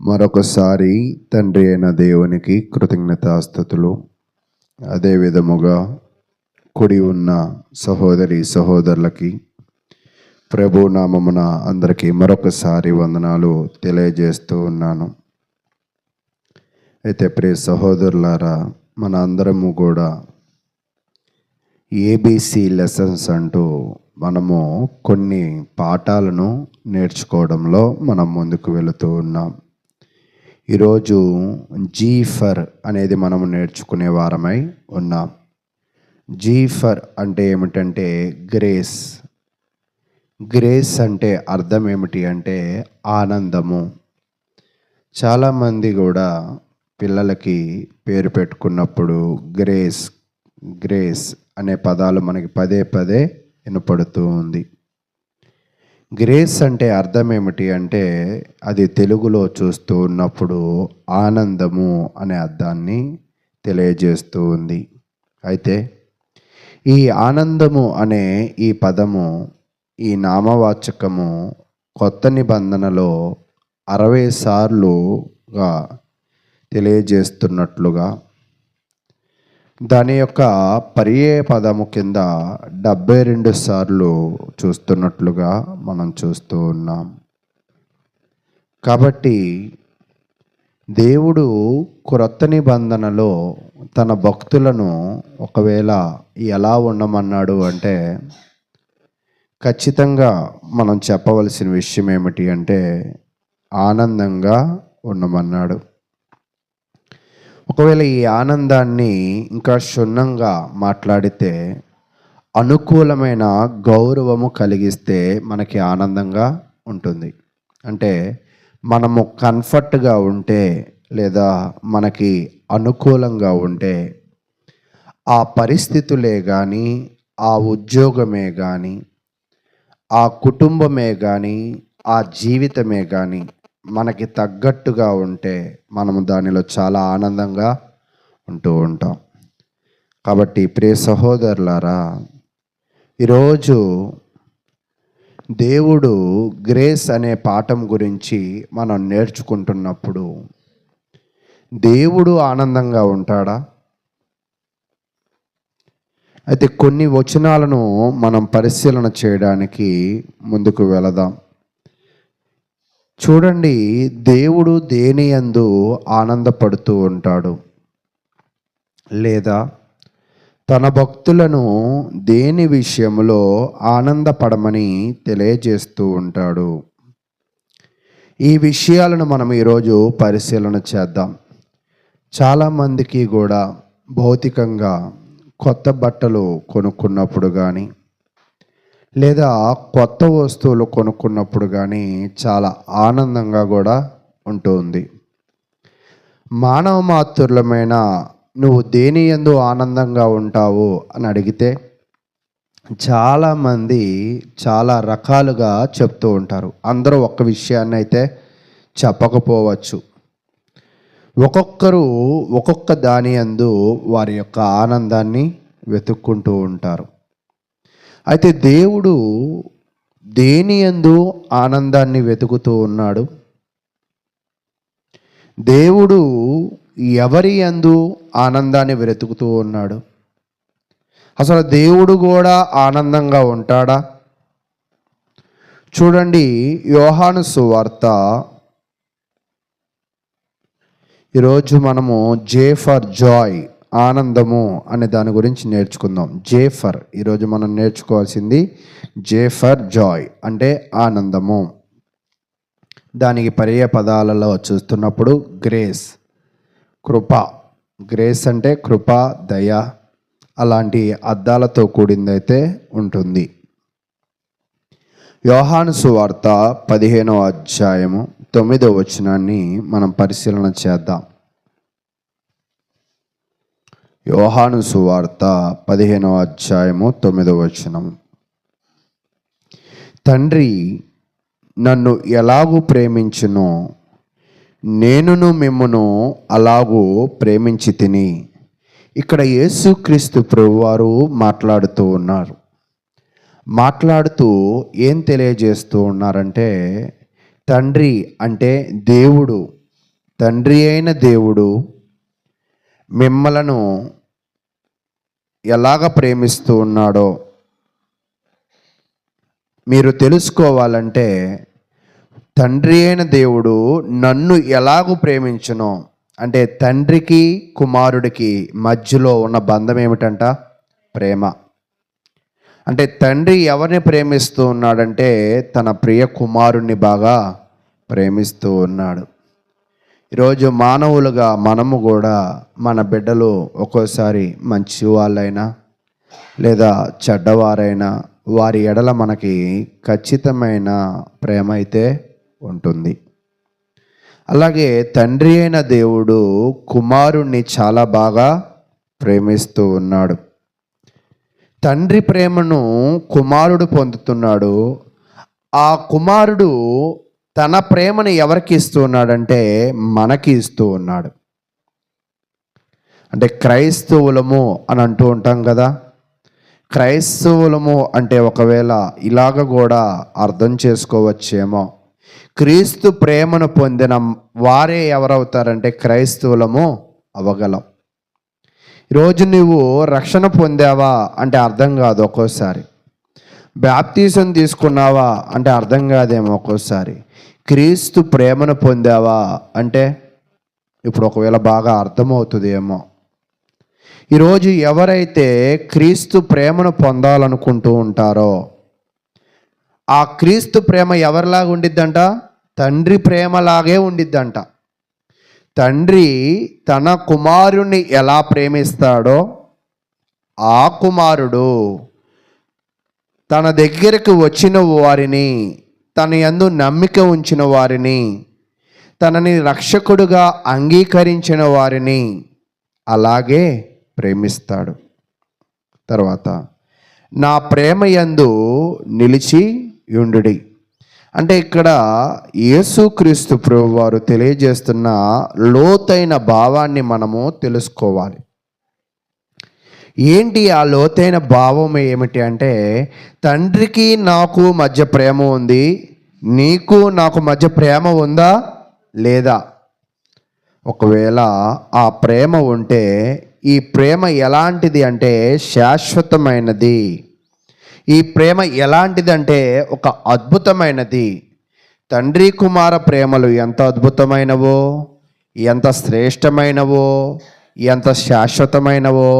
మరొకసారి తండ్రి అయిన దేవునికి కృతజ్ఞతాస్తుతులు. అదే విధముగా కుడి ఉన్న సహోదరి సహోదరులకి ప్రభు నామమున అందరికీ మరొకసారి వందనాలు తెలియజేస్తూ ఉన్నాను. అయితే ప్రియ సహోదరులారా, మన అందరము కూడా ఏబిసి లెసన్స్ అంటూ మనము కొన్ని పాఠాలను నేర్చుకోవడంలో మనం ముందుకు వెళుతూ ఉన్నాం. ఈరోజు జీఫర్ అనేది మనము నేర్చుకునే వారమై ఉన్నాం. జీఫర్ అంటే ఏమిటంటే గ్రేస్. గ్రేస్ అంటే అర్థం ఏమిటి అంటే ఆనందము. చాలామంది కూడా పిల్లలకి పేరు పెట్టుకున్నప్పుడు గ్రేస్ గ్రేస్ అనే పదాలు మనకి పదే పదే వినపడుతూ ఉంది. గ్రేస్ అంటే అర్థం ఏమిటి అంటే అది తెలుగులో చూస్తూ ఉన్నప్పుడు ఆనందము అనే అర్థాన్ని తెలియజేస్తూ ఉంది. అయితే ఈ ఆనందము అనే ఈ పదము, ఈ నామవాచకము కొత్త నిబంధనలో 60 సార్లుగా తెలియజేస్తున్నట్లుగా, దాని యొక్క పర్యాయ పదము కింద 72 సార్లు చూస్తున్నట్లుగా మనం చూస్తూ ఉన్నాం. కాబట్టి దేవుడు క్రొత్త నిబంధనలో తన భక్తులను ఒకవేళ ఎలా ఉండమన్నాడు అంటే, ఖచ్చితంగా మనం చెప్పవలసిన విషయం ఏమిటి అంటే ఆనందంగా ఉండమన్నాడు. ఒకవేళ ఈ ఆనందాన్ని ఇంకా క్షుణ్ణంగా మాట్లాడితే అనుకూలమైన గౌరవము కలిగిస్తే మనకి ఆనందంగా ఉంటుంది. అంటే మనము కంఫర్ట్గా ఉంటే లేదా మనకి అనుకూలంగా ఉంటే ఆ పరిస్థితులే కానీ, ఆ ఉద్యోగమే కానీ, ఆ కుటుంబమే కానీ, ఆ జీవితమే కానీ మనకి తగ్గట్టుగా ఉంటే మనము దానిలో చాలా ఆనందంగా ఉంటూ ఉంటాం. కాబట్టి ప్రియ సహోదరులారా, ఈరోజు దేవుడు గ్రేస్ అనే పాఠం గురించి మనం నేర్చుకుంటున్నప్పుడు దేవుడు ఆనందంగా ఉంటాడా? అయితే కొన్ని వచనాలను మనం పరిశీలన చేయడానికి ముందుకు వెళదాం. చూడండి, దేవుడు దేని యందు ఆనందపడుతూ ఉంటాడు, లేదా తన భక్తులను దేని విషయంలో ఆనందపడమని తెలియజేస్తూ ఉంటాడు. ఈ విషయాలను మనం ఈరోజు పరిశీలన చేద్దాం. చాలామందికి కూడా భౌతికంగా కొత్త బట్టలు కొనుక్కున్నప్పుడు కానీ, లేదా కొత్త వస్తువులు కొనుక్కున్నప్పుడు కానీ చాలా ఆనందంగా కూడా ఉంటుంది. మానవ మాతృలమైన నువ్వు దేని యందు ఆనందంగా ఉంటావు అని అడిగితే చాలామంది చాలా రకాలుగా చెప్తూ ఉంటారు. అందరూ ఒక్క విషయాన్ని అయితే చెప్పకపోవచ్చు. ఒక్కొక్కరు ఒక్కొక్క దాని యందు వారి యొక్క ఆనందాన్ని వెతుక్కుంటూ ఉంటారు. అయితే దేవుడు దేని యందు ఆనందాన్ని వెతుకుతూ ఉన్నాడు? దేవుడు ఎవరి యందు ఆనందాన్ని వెతుకుతూ ఉన్నాడు? అసలు దేవుడు కూడా ఆనందంగా ఉంటాడా? చూడండి, యోహాను సువార్త, ఈరోజు మనము జే ఫర్ జాయ్, ఆనందము అనే దాని గురించి నేర్చుకుందాం. జే ఫర్, ఈరోజు మనం నేర్చుకోవాల్సింది జే ఫర్ జాయ్ అంటే ఆనందము. దానికి పర్యాయ పదాలలో చూస్తున్నప్పుడు గ్రేస్, కృప. గ్రేస్ అంటే కృప, దయ, అలాంటి అర్థాలతో కూడిందైతే ఉంటుంది. యోహాను సువార్త 15వ అధ్యాయము 9వ వచనాన్ని మనం పరిశీలన చేద్దాం. యోహాను సువార్త 15వ అధ్యాయము 9వ వచనం. తండ్రి నన్ను ఎలాగూ ప్రేమించునో నేనును మిమ్మును అలాగూ ప్రేమించి తిని. ఇక్కడ యేసుక్రీస్తు ప్రభువారు మాట్లాడుతూ ఉన్నారు. మాట్లాడుతూ ఏం తెలియజేస్తూ ఉన్నారంటే, తండ్రి అంటే దేవుడు తండ్రి అయిన దేవుడు మిమ్మలను ఎలాగ ప్రేమిస్తూ ఉన్నాడో మీరు తెలుసుకోవాలంటే, తండ్రి అయిన దేవుడు నన్ను ఎలాగూ ప్రేమించునో, అంటే తండ్రికి కుమారుడికి మధ్యలో ఉన్న బంధం ఏమిటంట? ప్రేమ. అంటే తండ్రి ఎవరిని ప్రేమిస్తూ ఉన్నాడంటే తన ప్రియ కుమారుణ్ణి బాగా ప్రేమిస్తూ ఉన్నాడు. ఈరోజు మానవులుగా మనము కూడా మన బిడ్డలు ఒక్కోసారి మంచి వాళ్ళైనా లేదా చెడ్డవారైనా వారి ఎడల మనకి ఖచ్చితమైన ప్రేమ అయితే ఉంటుంది. అలాగే తండ్రి అయిన దేవుడు కుమారుణ్ణి చాలా బాగా ప్రేమిస్తూ ఉన్నాడు. తండ్రి ప్రేమను కుమారుడు పొందుతున్నాడు. ఆ కుమారుడు తన ప్రేమను ఎవరికి ఇస్తూ ఉన్నాడంటే మనకి ఇస్తూ ఉన్నాడు. అంటే క్రైస్తవులము అని అంటూ ఉంటాం కదా. క్రైస్తవులము అంటే ఒకవేళ ఇలాగ కూడా అర్థం చేసుకోవచ్చేమో, క్రీస్తు ప్రేమను పొందిన వారే ఎవరవుతారంటే క్రైస్తవులము అవగలం. ఈరోజు నువ్వు రక్షణ పొందావా అంటే అర్థం కాదు ఒక్కోసారి. బాప్తీసం తీసుకున్నావా అంటే అర్థం కాదేమో ఒక్కోసారి. క్రీస్తు ప్రేమను పొందావా అంటే ఇప్పుడు ఒకవేళ బాగా అర్థమవుతుంది ఏమో. ఈరోజు ఎవరైతే క్రీస్తు ప్రేమను పొందాలనుకుంటూ ఉంటారో ఆ క్రీస్తు ప్రేమ ఎవరిలాగా ఉండిద్దంట? తండ్రి ప్రేమలాగే ఉండిద్దంట. తండ్రి తన కుమారుణ్ణి ఎలా ప్రేమిస్తాడో ఆ కుమారుడు తన దగ్గరకు వచ్చిన వారిని, తన యందు నమ్మిక ఉంచిన వారిని, తనని రక్షకుడుగా అంగీకరించిన వారిని అలాగే ప్రేమిస్తాడు. తర్వాత నా ప్రేమ యందు నిలిచి యుండుడి అంటే ఇక్కడ యేసుక్రీస్తు ప్రభువు వారు తెలియజేస్తున్న లోతైన భావాన్ని మనము తెలుసుకోవాలి. ఏంటి ఆ లోతైన భావం ఏమిటి అంటే, తండ్రికి నాకు మధ్య ప్రేమ ఉంది, నీకు నాకు మధ్య ప్రేమ ఉందా లేదా? ఒకవేళ ఆ ప్రేమ ఉంటే ఈ ప్రేమ ఎలాంటిది అంటే శాశ్వతమైనది. ఈ ప్రేమ ఎలాంటిది అంటే ఒక అద్భుతమైనది. తండ్రి కుమార ప్రేమలు ఎంత అద్భుతమైనవో, ఎంత శ్రేష్టమైనవో, ఎంత శాశ్వతమైనవో,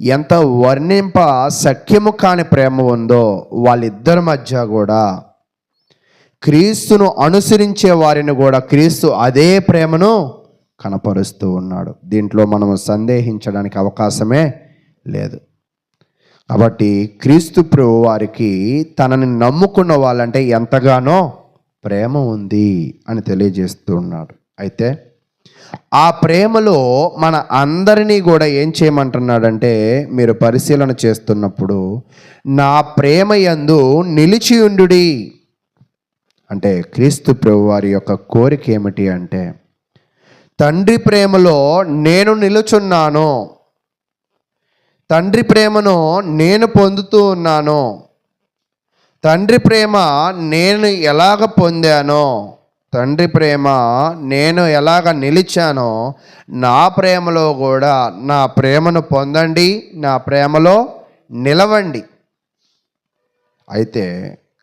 ఎంత వర్ణింప సఖ్యము కాని ప్రేమ ఉందో వాళ్ళిద్దరి మధ్య కూడా క్రీస్తును అనుసరించే వారిని కూడా క్రీస్తు అదే ప్రేమను కనపరుస్తూ ఉన్నాడు. దీంట్లో మనము సందేహించడానికి అవకాశమే లేదు. కాబట్టి క్రీస్తు ప్రభు వారికి తనని నమ్ముకున్న వాళ్ళంటే ఎంతగానో ప్రేమ ఉంది అని తెలియజేస్తూ ఉన్నాడు. అయితే ఆ ప్రేమలో మన అందరినీ కూడా ఏం చేయమంటున్నాడంటే, మీరు పరిశీలన చేస్తున్నప్పుడు నా ప్రేమ యందు నిలిచియుండుడి అంటే క్రీస్తు ప్రభు వారి యొక్క కోరిక ఏమిటి అంటే, తండ్రి ప్రేమలో నేను నిలుచున్నాను, తండ్రి ప్రేమను నేను పొందుతూ ఉన్నాను, తండ్రి ప్రేమ నేను ఎలాగ పొందానో, తండ్రి ప్రేమ నేను ఎలాగ నిలిచానో, నా ప్రేమలో కూడా నా ప్రేమను పొందండి, నా ప్రేమలో నిలవండి. అయితే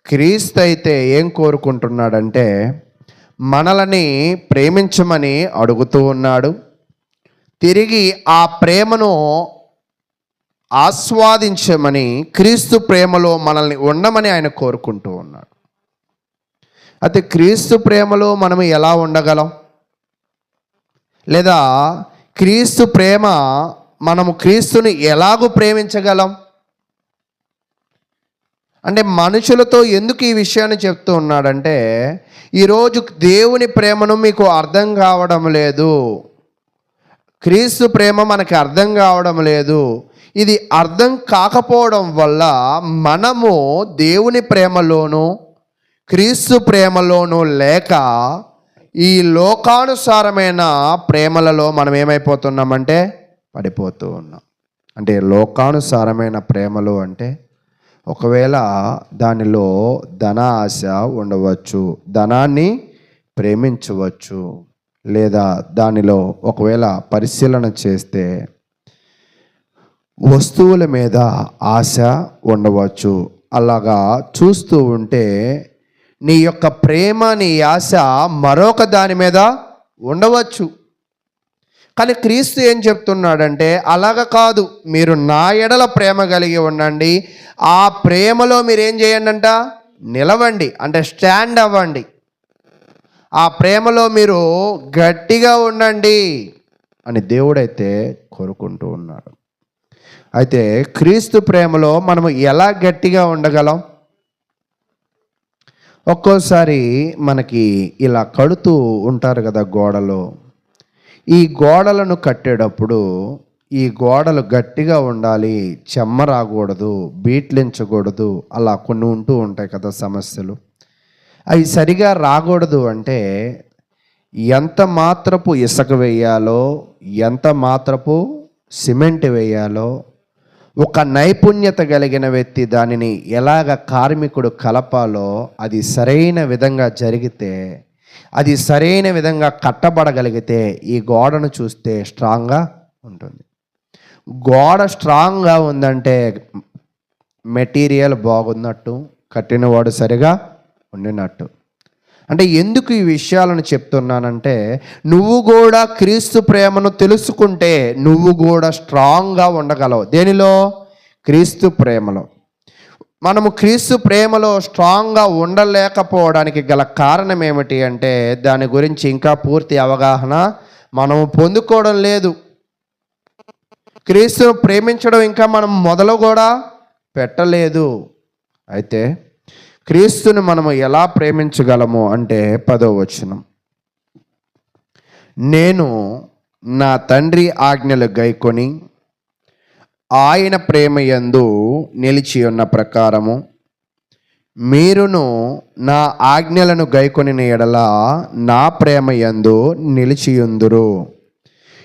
క్రీస్తు అయితే ఏం కోరుకుంటున్నాడంటే మనలని ప్రేమించమని అడుగుతూ ఉన్నాడు. తిరిగి ఆ ప్రేమను ఆస్వాదించమని, క్రీస్తు ప్రేమలో మనల్ని ఉండమని ఆయన కోరుకుంటూ ఉన్నాడు. అయితే క్రీస్తు ప్రేమలో మనం ఎలా ఉండగలం? లేదా క్రీస్తు ప్రేమ మనము క్రీస్తుని ఎలాగూ ప్రేమించగలం అంటే, మనుషులతో ఎందుకు ఈ విషయాన్ని చెప్తూ ఉన్నాడంటే, ఈరోజు దేవుని ప్రేమను మీకు అర్థం కావడం లేదు, క్రీస్తు ప్రేమ మనకి అర్థం కావడం లేదు. ఇది అర్థం కాకపోవడం వల్ల మనము దేవుని ప్రేమలోను క్రీస్తు ప్రేమలోను లేక ఈ లోకానుసారమైన ప్రేమలలో మనం ఏమైపోతున్నామంటే పడిపోతూ ఉన్నాం. అంటే లోకానుసారమైన ప్రేమలు అంటే ఒకవేళ దానిలో ధన ఆశ ఉండవచ్చు, ధనాన్ని ప్రేమించవచ్చు, లేదా దానిలో ఒకవేళ పరిశీలన చేస్తే వస్తువుల మీద ఆశ ఉండవచ్చు. అలాగా చూస్తూ ఉంటే నీ యొక్క ప్రేమ, నీ ఆశ మరొక దాని మీద ఉండవచ్చు. కానీ క్రీస్తు ఏం చెప్తున్నాడంటే అలాగ కాదు, మీరు నా ఎడల ప్రేమ కలిగి ఉండండి, ఆ ప్రేమలో మీరు ఏం చేయండి అంట, నిలవండి, అంటే స్టాండ్ అవ్వండి, ఆ ప్రేమలో మీరు గట్టిగా ఉండండి అని దేవుడైతే కోరుకుంటూ ఉన్నాడు. అయితే క్రీస్తు ప్రేమలో మనము ఎలా గట్టిగా ఉండగలం? ఒక్కోసారి మనకి ఇలా కడుతూ ఉంటారు కదా గోడలు. ఈ గోడలను కట్టేటప్పుడు ఈ గోడలు గట్టిగా ఉండాలి, చెమ్మ రాకూడదు, బీట్లించకూడదు, అలా కొన్ని ఉంటూ ఉంటాయి కదా సమస్యలు. అవి సరిగా రాకూడదు అంటే ఎంత మాత్రపు ఇసుక వేయాలో, ఎంత మాత్రపు సిమెంట్ వేయాలో, ఒక నైపుణ్యత కలిగిన వ్యక్తి దానిని ఎలాగ కార్మికుడు కలపాలో అది సరైన విధంగా జరిగితే, అది సరైన విధంగా కట్టబడగలిగితే ఈ గోడను చూస్తే స్ట్రాంగ్గా ఉంటుంది. గోడ స్ట్రాంగ్గా ఉందంటే మెటీరియల్ బాగున్నట్టు, కట్టినవాడు సరిగా ఉండినట్టు. అంటే ఎందుకు ఈ విషయాలను చెప్తున్నానంటే, నువ్వు కూడా క్రీస్తు ప్రేమను తెలుసుకుంటే నువ్వు కూడా స్ట్రాంగ్గా ఉండగలవు. దేనిలో? క్రీస్తు ప్రేమలో. మనము క్రీస్తు ప్రేమలో స్ట్రాంగ్గా ఉండలేకపోవడానికి గల కారణం ఏమిటి అంటే, దాని గురించి ఇంకా పూర్తి అవగాహన మనము పొందుకోవడం లేదు. క్రీస్తును ప్రేమించడం ఇంకా మనం మొదలు కూడా పెట్టలేదు. అయితే క్రీస్తుని మనము ఎలా ప్రేమించగలము అంటే 10వ వచనం, నేను నా తండ్రి ఆజ్ఞలు గైకొని ఆయన ప్రేమ యందు నిలిచి ఉన్న ప్రకారము మీరును నా ఆజ్ఞలను గైకొనిన ఎడల నా ప్రేమ యందు నిలిచియుందురు.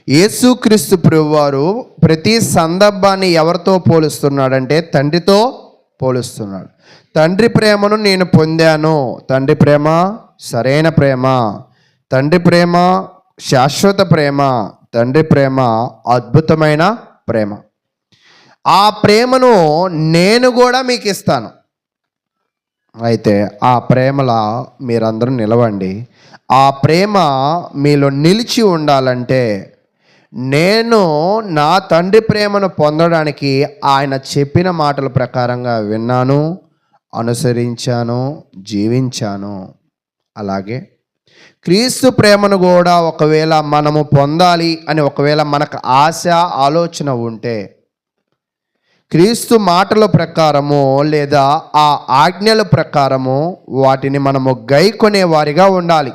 యేసుక్రీస్తు ప్రభువారు ప్రతి సందర్భాన్ని ఎవరితో పోలుస్తున్నాడంటే తండ్రితో పోలుస్తున్నాడు. తండ్రి ప్రేమను నేను పొందాను. తండ్రి ప్రేమ సరైన ప్రేమ, తండ్రి ప్రేమ శాశ్వత ప్రేమ, తండ్రి ప్రేమ అద్భుతమైన ప్రేమ. ఆ ప్రేమను నేను కూడా మీకు ఇస్తాను. అయితే ఆ ప్రేమలా మీరందరూ నిలవండి. ఆ ప్రేమ మీలో నిలిచి ఉండాలంటే నేను నా తండ్రి ప్రేమను పొందడానికి ఆయన చెప్పిన మాటల ప్రకారంగా విన్నాను, అనుసరించాను, జీవించాను. అలాగే క్రీస్తు ప్రేమను కూడా ఒకవేళ మనము పొందాలి అని ఒకవేళ మనకు ఆశ, ఆలోచన ఉంటే క్రీస్తు మాటల ప్రకారము లేదా ఆ ఆజ్ఞల ప్రకారము వాటిని మనము గైకొనే వారిగా ఉండాలి.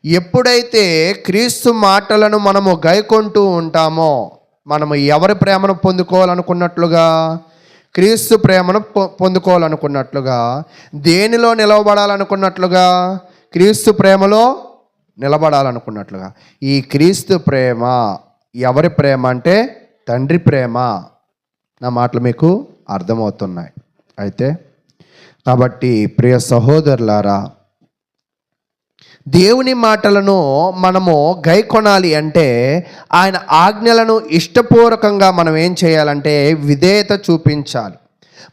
ఎప్పుడైతే క్రీస్తు మాటలను మనము గైకొంటూ ఉంటామో మనము ఎవరి ప్రేమను పొందుకోవాలనుకున్నట్లుగా, క్రీస్తు ప్రేమను పొందుకోవాలనుకున్నట్లుగా, దేనిలో నిలవబడాలనుకున్నట్లుగా, క్రీస్తు ప్రేమలో నిలబడాలనుకున్నట్లుగా. ఈ క్రీస్తు ప్రేమ ఎవరి ప్రేమ అంటే తండ్రి ప్రేమ. నా మాటలు మీకు అర్థమవుతున్నాయి. అయితే కాబట్టి ప్రియ సహోదరులారా, దేవుని మాటలను మనము గైకొనాలి అంటే ఆయన ఆజ్ఞలను ఇష్టపూర్వకంగా మనం ఏం చేయాలంటే విధేయత చూపించాలి.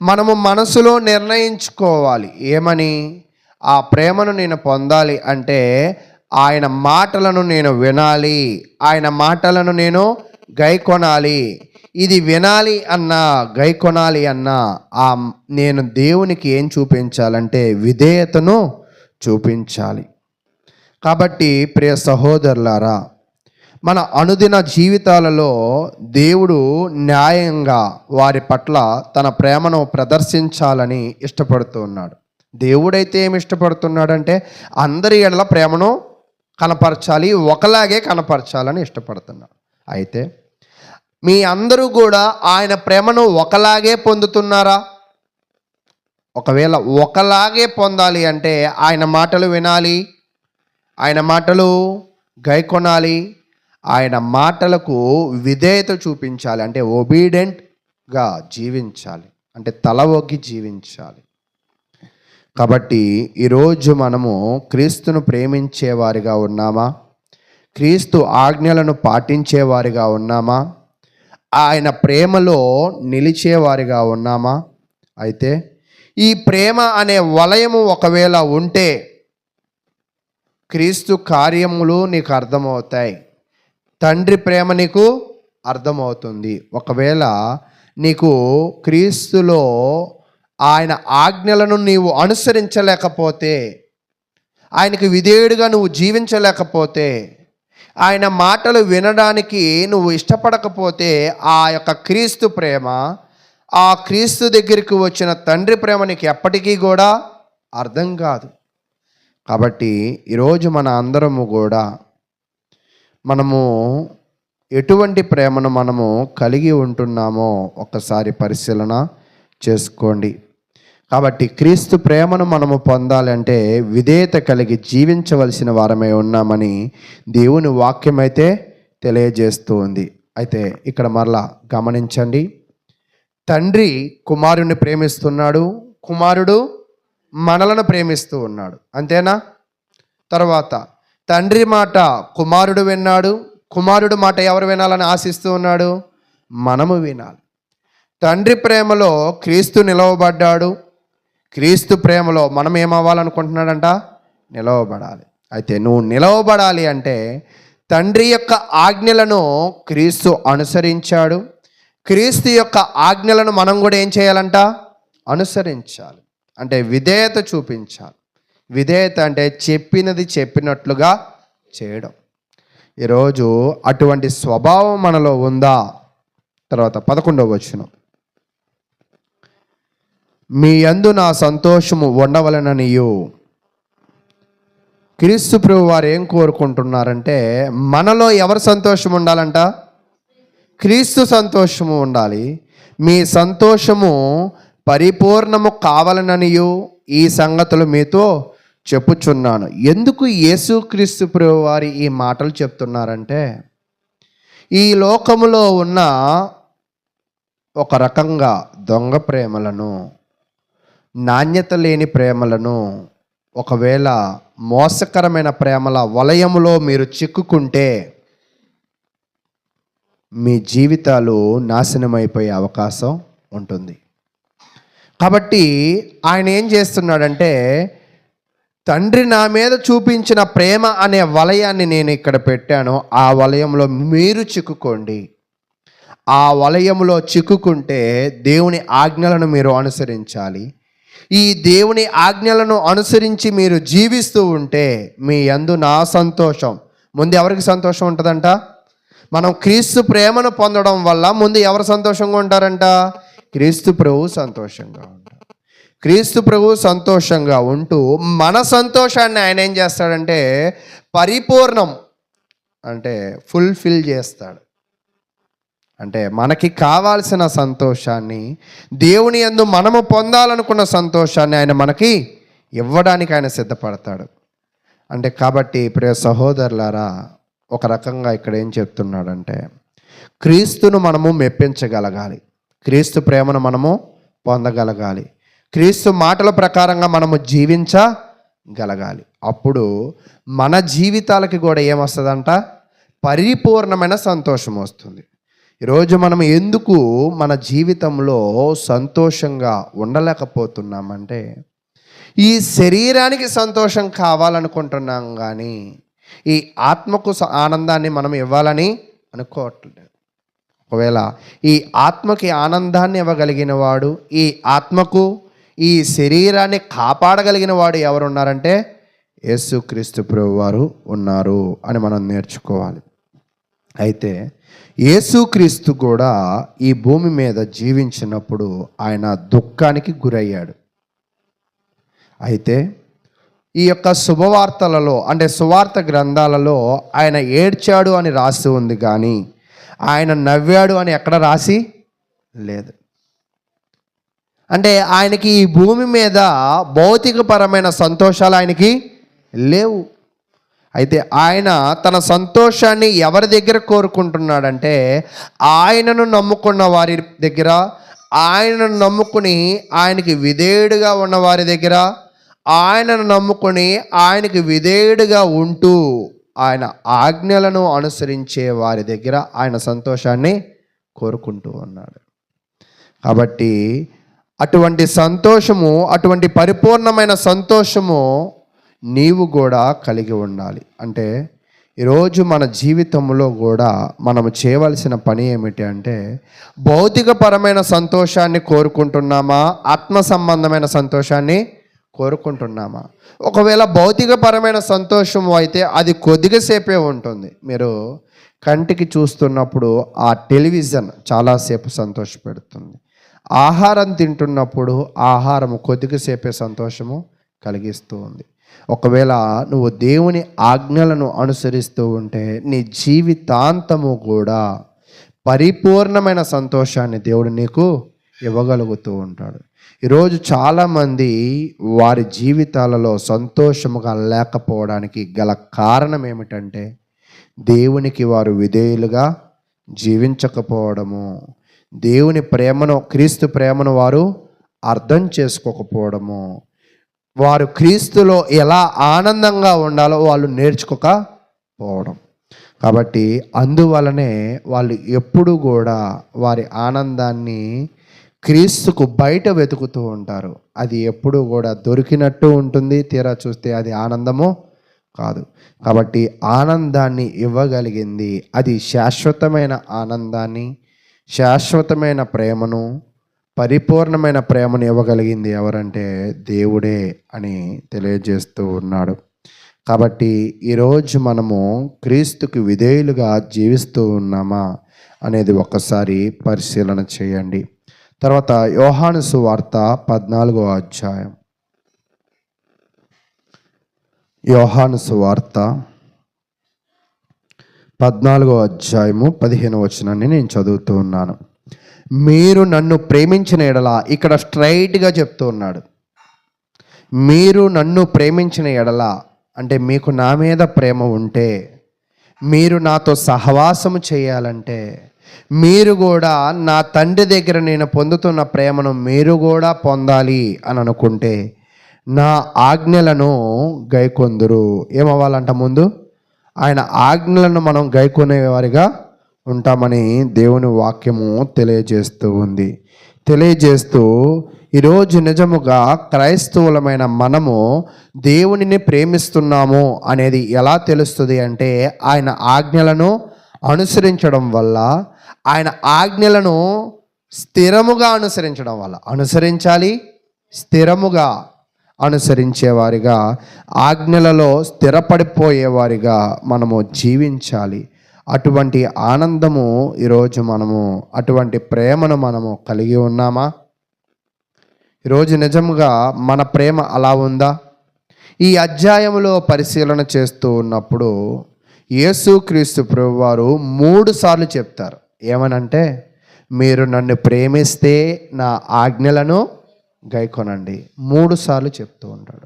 మనము మనసులో నిర్ణయించుకోవాలి ఏమని, ఆ ప్రేమను నేను పొందాలి అంటే ఆయన మాటలను నేను వినాలి, ఆయన మాటలను నేను గైకొనాలి. ఇది వినాలి అన్నా గైకొనాలి అన్నా నేను దేవునికి ఏం చూపించాలంటే విధేయతను చూపించాలి. కాబట్టి ప్రియ సహోదరులారా, మన అనుదిన జీవితాలలో దేవుడు న్యాయంగా వారి పట్ల తన ప్రేమను ప్రదర్శించాలని ఇష్టపడుతూ ఉన్నాడు. దేవుడైతే ఏమి ఇష్టపడుతున్నాడంటే అందరి ఎడల ప్రేమను కనపరచాలి, ఒకలాగే కనపరచాలని ఇష్టపడుతున్నాడు. అయితే మీ అందరూ కూడా ఆయన ప్రేమను ఒకలాగే పొందుతున్నారా? ఒకవేళ ఒకలాగే పొందాలి అంటే ఆయన మాటలు వినాలి, ఆయన మాటలు గైకొనాలి, ఆయన మాటలకు విధేయత చూపించాలి, అంటే ఒబీడెంట్గా జీవించాలి, అంటే తల ఒగ్గి జీవించాలి. కాబట్టి ఈరోజు మనము క్రీస్తును ప్రేమించేవారిగా ఉన్నామా? క్రీస్తు ఆజ్ఞలను పాటించేవారిగా ఉన్నామా? ఆయన ప్రేమలో నిలిచేవారిగా ఉన్నామా? అయితే ఈ ప్రేమ అనే వలయము ఒకవేళ ఉంటే క్రీస్తు కార్యములు నీకు అర్థమవుతాయి. తండ్రి ప్రేమ నీకు అర్థమవుతుంది. ఒకవేళ నీకు క్రీస్తులో ఆయన ఆజ్ఞలను నీవు అనుసరించలేకపోతే, ఆయనకు విధేయుడిగా నువ్వు జీవించలేకపోతే, ఆయన మాటలు వినడానికి నువ్వు ఇష్టపడకపోతే, ఆ యొక్క క్రీస్తు ప్రేమ, ఆ క్రీస్తు దగ్గరికి వచ్చిన తండ్రి ప్రేమ నీకు ఎప్పటికీ కూడా అర్థం కాదు. కాబట్టి ఈరోజు మన అందరము కూడా మనము ఎటువంటి ప్రేమను మనము కలిగి ఉంటున్నామో ఒక్కసారి పరిశీలన చేసుకోండి. కాబట్టి క్రీస్తు ప్రేమను మనము పొందాలంటే విధేయత కలిగి జీవించవలసిన వారమే ఉన్నామని దేవుని వాక్యం అయితే తెలియజేస్తూ ఉంది. అయితే ఇక్కడ మరలా గమనించండి, తండ్రి కుమారుని ప్రేమిస్తున్నాడు, కుమారుడు మనలను ప్రేమిస్తూ ఉన్నాడు. అంతేనా? తర్వాత తండ్రి మాట కుమారుడు విన్నాడు, కుమారుడు మాట ఎవరు వినాలని ఆశిస్తూ ఉన్నాడు? మనము వినాలి. తండ్రి ప్రేమలో క్రీస్తు నిలవబడ్డాడు, క్రీస్తు ప్రేమలో మనం ఏమవ్వాలనుకుంటున్నాడంట? నిలవబడాలి. అయితే నువ్వు నిలవబడాలి అంటే తండ్రి యొక్క ఆజ్ఞలను క్రీస్తు అనుసరించాడు, క్రీస్తు యొక్క ఆజ్ఞలను మనం కూడా ఏం చేయాలంట? అనుసరించాలి. అంటే విధేయత చూపించాలి. విధేయత అంటే చెప్పినది చెప్పినట్లుగా చేయడం. ఈరోజు అటువంటి స్వభావం మనలో ఉందా? తర్వాత 11వ వచనం, మీ యందు నా సంతోషము ఉండవలననియు. క్రీస్తు ప్రభు వారు ఏం కోరుకుంటున్నారంటే మనలో ఎవరు సంతోషం ఉండాలంట? క్రీస్తు సంతోషము ఉండాలి. మీ సంతోషము పరిపూర్ణము కావాలననియు ఈ సంగతులు మీతో చెప్పుచున్నాను. ఎందుకు యేసుక్రీస్తు ప్రభు వారి ఈ మాటలు చెప్తున్నారంటే, ఈ లోకములో ఉన్న ఒక రకంగా దొంగ ప్రేమలను, నాణ్యత లేని ప్రేమలను, ఒకవేళ మోసకరమైన ప్రేమల వలయములో మీరు చిక్కుకుంటే మీ జీవితాలు నాశనమైపోయే అవకాశం ఉంటుంది. కాబట్టి ఆయన ఏం చేస్తున్నాడంటే, తండ్రి నా మీద చూపించిన ప్రేమ అనే వలయాన్ని నేను ఇక్కడ పెట్టాను, ఆ వలయంలో మీరు చిక్కుకోండి. ఆ వలయంలో చిక్కుకుంటే దేవుని ఆజ్ఞలను మీరు అనుసరించాలి. ఈ దేవుని ఆజ్ఞలను అనుసరించి మీరు జీవిస్తూ ఉంటే మీ యందు నా సంతోషం. ముందు ఎవరికి సంతోషం ఉంటుందంట? మనం క్రీస్తు ప్రేమను పొందడం వల్ల ముందు ఎవరు సంతోషంగా ఉంటారంట? క్రీస్తు ప్రభు సంతోషంగా ఉంటారు. క్రీస్తు ప్రభు సంతోషంగా ఉంటూ మన సంతోషాన్ని ఆయన ఏం చేస్తాడంటే పరిపూర్ణం అంటే ఫుల్ఫిల్ చేస్తాడు. అంటే మనకి కావాల్సిన సంతోషాన్ని, దేవుని యందు మనము పొందాలనుకున్న సంతోషాన్ని ఆయన మనకి ఇవ్వడానికి ఆయన సిద్ధపడతాడు. అంటే కాబట్టి ప్రియ సహోదరులారా, ఒక రకంగా ఇక్కడ ఏం చెప్తున్నాడంటే క్రీస్తును మనము మెప్పించగలగాలి, క్రీస్తు ప్రేమను మనము పొందగలగాలి, క్రీస్తు మాటల ప్రకారంగా మనము జీవించగలగాలి. అప్పుడు మన జీవితాలకి కూడా ఏమొస్తుందంట? పరిపూర్ణమైన సంతోషం వస్తుంది. ఈరోజు మనం ఎందుకు మన జీవితంలో సంతోషంగా ఉండలేకపోతున్నామంటే ఈ శరీరానికి సంతోషం కావాలనుకుంటున్నాం, కానీ ఈ ఆత్మకు ఆనందాన్ని మనం ఇవ్వాలని అనుకోవట్లేదు. ఒకవేళ ఈ ఆత్మకి ఆనందాన్ని ఇవ్వగలిగిన వాడు, ఈ ఆత్మకు ఈ శరీరాన్ని కాపాడగలిగిన వాడు ఎవరు ఉన్నారంటే యేసుక్రీస్తు ప్రభు వారు ఉన్నారు అని మనం నేర్చుకోవాలి. అయితే యేసుక్రీస్తు కూడా ఈ భూమి మీద జీవించినప్పుడు ఆయన దుఃఖానికి గురయ్యాడు. అయితే ఈ యొక్క శుభవార్తలలో అంటే సువార్త గ్రంథాలలో ఆయన ఏడ్చాడు అని రాసి ఉంది, కానీ ఆయన నవ్వాడు అని ఎక్కడ రాసి లేదు. అంటే ఆయనకి ఈ భూమి మీద భౌతికపరమైన సంతోషాలు ఆయనకి లేవు. అయితే ఆయన తన సంతోషాన్ని ఎవరి దగ్గర కోరుకుంటున్నాడంటే ఆయనను నమ్ముకున్న వారి దగ్గర, ఆయనను నమ్ముకుని ఆయనకి విధేయుడిగా ఉన్న వారి దగ్గర, ఆయనను నమ్ముకొని ఆయనకి విధేయుడిగా ఉంటూ ఆయన ఆజ్ఞలను అనుసరించే వారి దగ్గర ఆయన సంతోషాన్ని కోరుకుంటూ ఉన్నాడు. కాబట్టి అటువంటి సంతోషము, అటువంటి పరిపూర్ణమైన సంతోషము నీవు కూడా కలిగి ఉండాలి. అంటే ఈరోజు మన జీవితంలో కూడా మనము చేయవలసిన పని ఏమిటి అంటే, భౌతికపరమైన సంతోషాన్ని కోరుకుంటున్నామా, ఆత్మ సంబంధమైన సంతోషాన్ని కోరుకుంటున్నామా? ఒకవేళ భౌతికపరమైన సంతోషం అయితే అది కొద్దిగా సేపే ఉంటుంది. మీరు కంటికి చూస్తున్నప్పుడు ఆ టెలివిజన్ చాలాసేపు సంతోషపెడుతుంది. ఆహారం తింటున్నప్పుడు ఆహారం కొద్దిగా సేపే సంతోషము కలిగిస్తూ ఉంది. ఒకవేళ నువ్వు దేవుని ఆజ్ఞలను అనుసరిస్తూ ఉంటే నీ జీవితాంతము కూడా పరిపూర్ణమైన సంతోషాన్ని దేవుడు నీకు ఇవ్వగలుగుతూ ఉంటాడు. ఈరోజు చాలామంది వారి జీవితాలలో సంతోషముగా లేకపోవడానికి గల కారణం ఏమిటంటే, దేవునికి వారు విధేయులుగా జీవించకపోవడము, దేవుని ప్రేమను, క్రీస్తు ప్రేమను వారు అర్థం చేసుకోకపోవడము, వారు క్రీస్తులో ఎలా ఆనందంగా ఉండాలో వాళ్ళు నేర్చుకోకపోవడం. కాబట్టి అందువలనే వాళ్ళు ఎప్పుడు కూడా వారి ఆనందాన్ని క్రీస్తుకు బయట వెతుకుతూ ఉంటారు. అది ఎప్పుడు కూడా దొరికినట్టు ఉంటుంది, తీరా చూస్తే అది ఆనందము కాదు. కాబట్టి ఆనందాన్ని ఇవ్వగలిగింది, అది శాశ్వతమైన ఆనందాన్ని, శాశ్వతమైన ప్రేమను, పరిపూర్ణమైన ప్రేమను ఇవ్వగలిగింది ఎవరంటే దేవుడే అని తెలియజేస్తూ ఉన్నాడు. కాబట్టి ఈరోజు మనము క్రీస్తుకు విధేయులుగా జీవిస్తూ ఉన్నామా అనేది ఒక్కసారి పరిశీలన చేయండి. తర్వాత యోహాను సువార్త 14వ అధ్యాయం, యోహాను సువార్త 14వ అధ్యాయము 15వ వచనాన్ని నేను చదువుతూ ఉన్నాను. మీరు నన్ను ప్రేమించిన ఎడల, ఇక్కడ స్ట్రైట్గా చెప్తూ ఉన్నాడు, మీరు నన్ను ప్రేమించిన ఎడల అంటే మీకు నా మీద ప్రేమ ఉంటే, మీరు నాతో సహవాసము చేయాలంటే, మీరు కూడా నా తండ్రి దగ్గర నేను పొందుతున్న ప్రేమను మీరు కూడా పొందాలి అని అనుకుంటే నా ఆజ్ఞలను గైకొందురు. ఏమవ్వాలంట? ముందు ఆయన ఆజ్ఞలను మనం గైకొనేవారిగా ఉంటామని దేవుని వాక్యము తెలియజేస్తూ ఉంది. తెలియజేస్తూ ఈరోజు నిజముగా క్రైస్తవులమైన మనము దేవునిని ప్రేమిస్తున్నాము అనేది ఎలా తెలుస్తుంది అంటే, ఆయన ఆజ్ఞలను అనుసరించడం వల్ల, ఆయన ఆజ్ఞలను స్థిరముగా అనుసరించడం వల్ల. అనుసరించాలి, స్థిరముగా అనుసరించేవారిగా, ఆజ్ఞలలో స్థిరపడిపోయేవారిగా మనము జీవించాలి. అటువంటి ఆనందము ఈరోజు మనము, అటువంటి ప్రేమను మనము కలిగి ఉన్నామా? ఈరోజు నిజంగా మన ప్రేమ అలా ఉందా? ఈ అధ్యాయంలో పరిశీలన చేస్తూ ఉన్నప్పుడు యేసుక్రీస్తు ప్రభువారు 3 సార్లు చెప్తారు. ఏమనంటే, మీరు నన్ను ప్రేమిస్తే నా ఆజ్ఞలను గైకొనండి. 3 సార్లు చెప్తూ ఉంటాడు.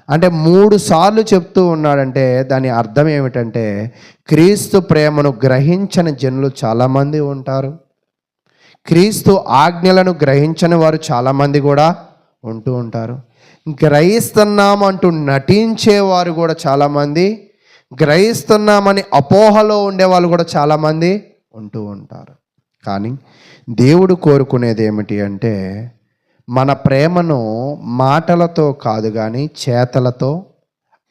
అంటే 3 సార్లు చెప్తూ ఉన్నాడంటే దాని అర్థం ఏమిటంటే, క్రీస్తు ప్రేమను గ్రహించని జనులు చాలామంది ఉంటారు, క్రీస్తు ఆజ్ఞలను గ్రహించని వారు చాలామంది కూడా ఉంటూ ఉంటారు. గ్రహిస్తున్నామంటూ నటించేవారు కూడా చాలామంది, గ్రహిస్తున్నామని అపోహలో ఉండేవాళ్ళు కూడా చాలామంది ఉంటూ ఉంటారు. కానీ దేవుడు కోరుకునేది ఏమిటి అంటే, మన ప్రేమను మాటలతో కాదు కానీ చేతలతో,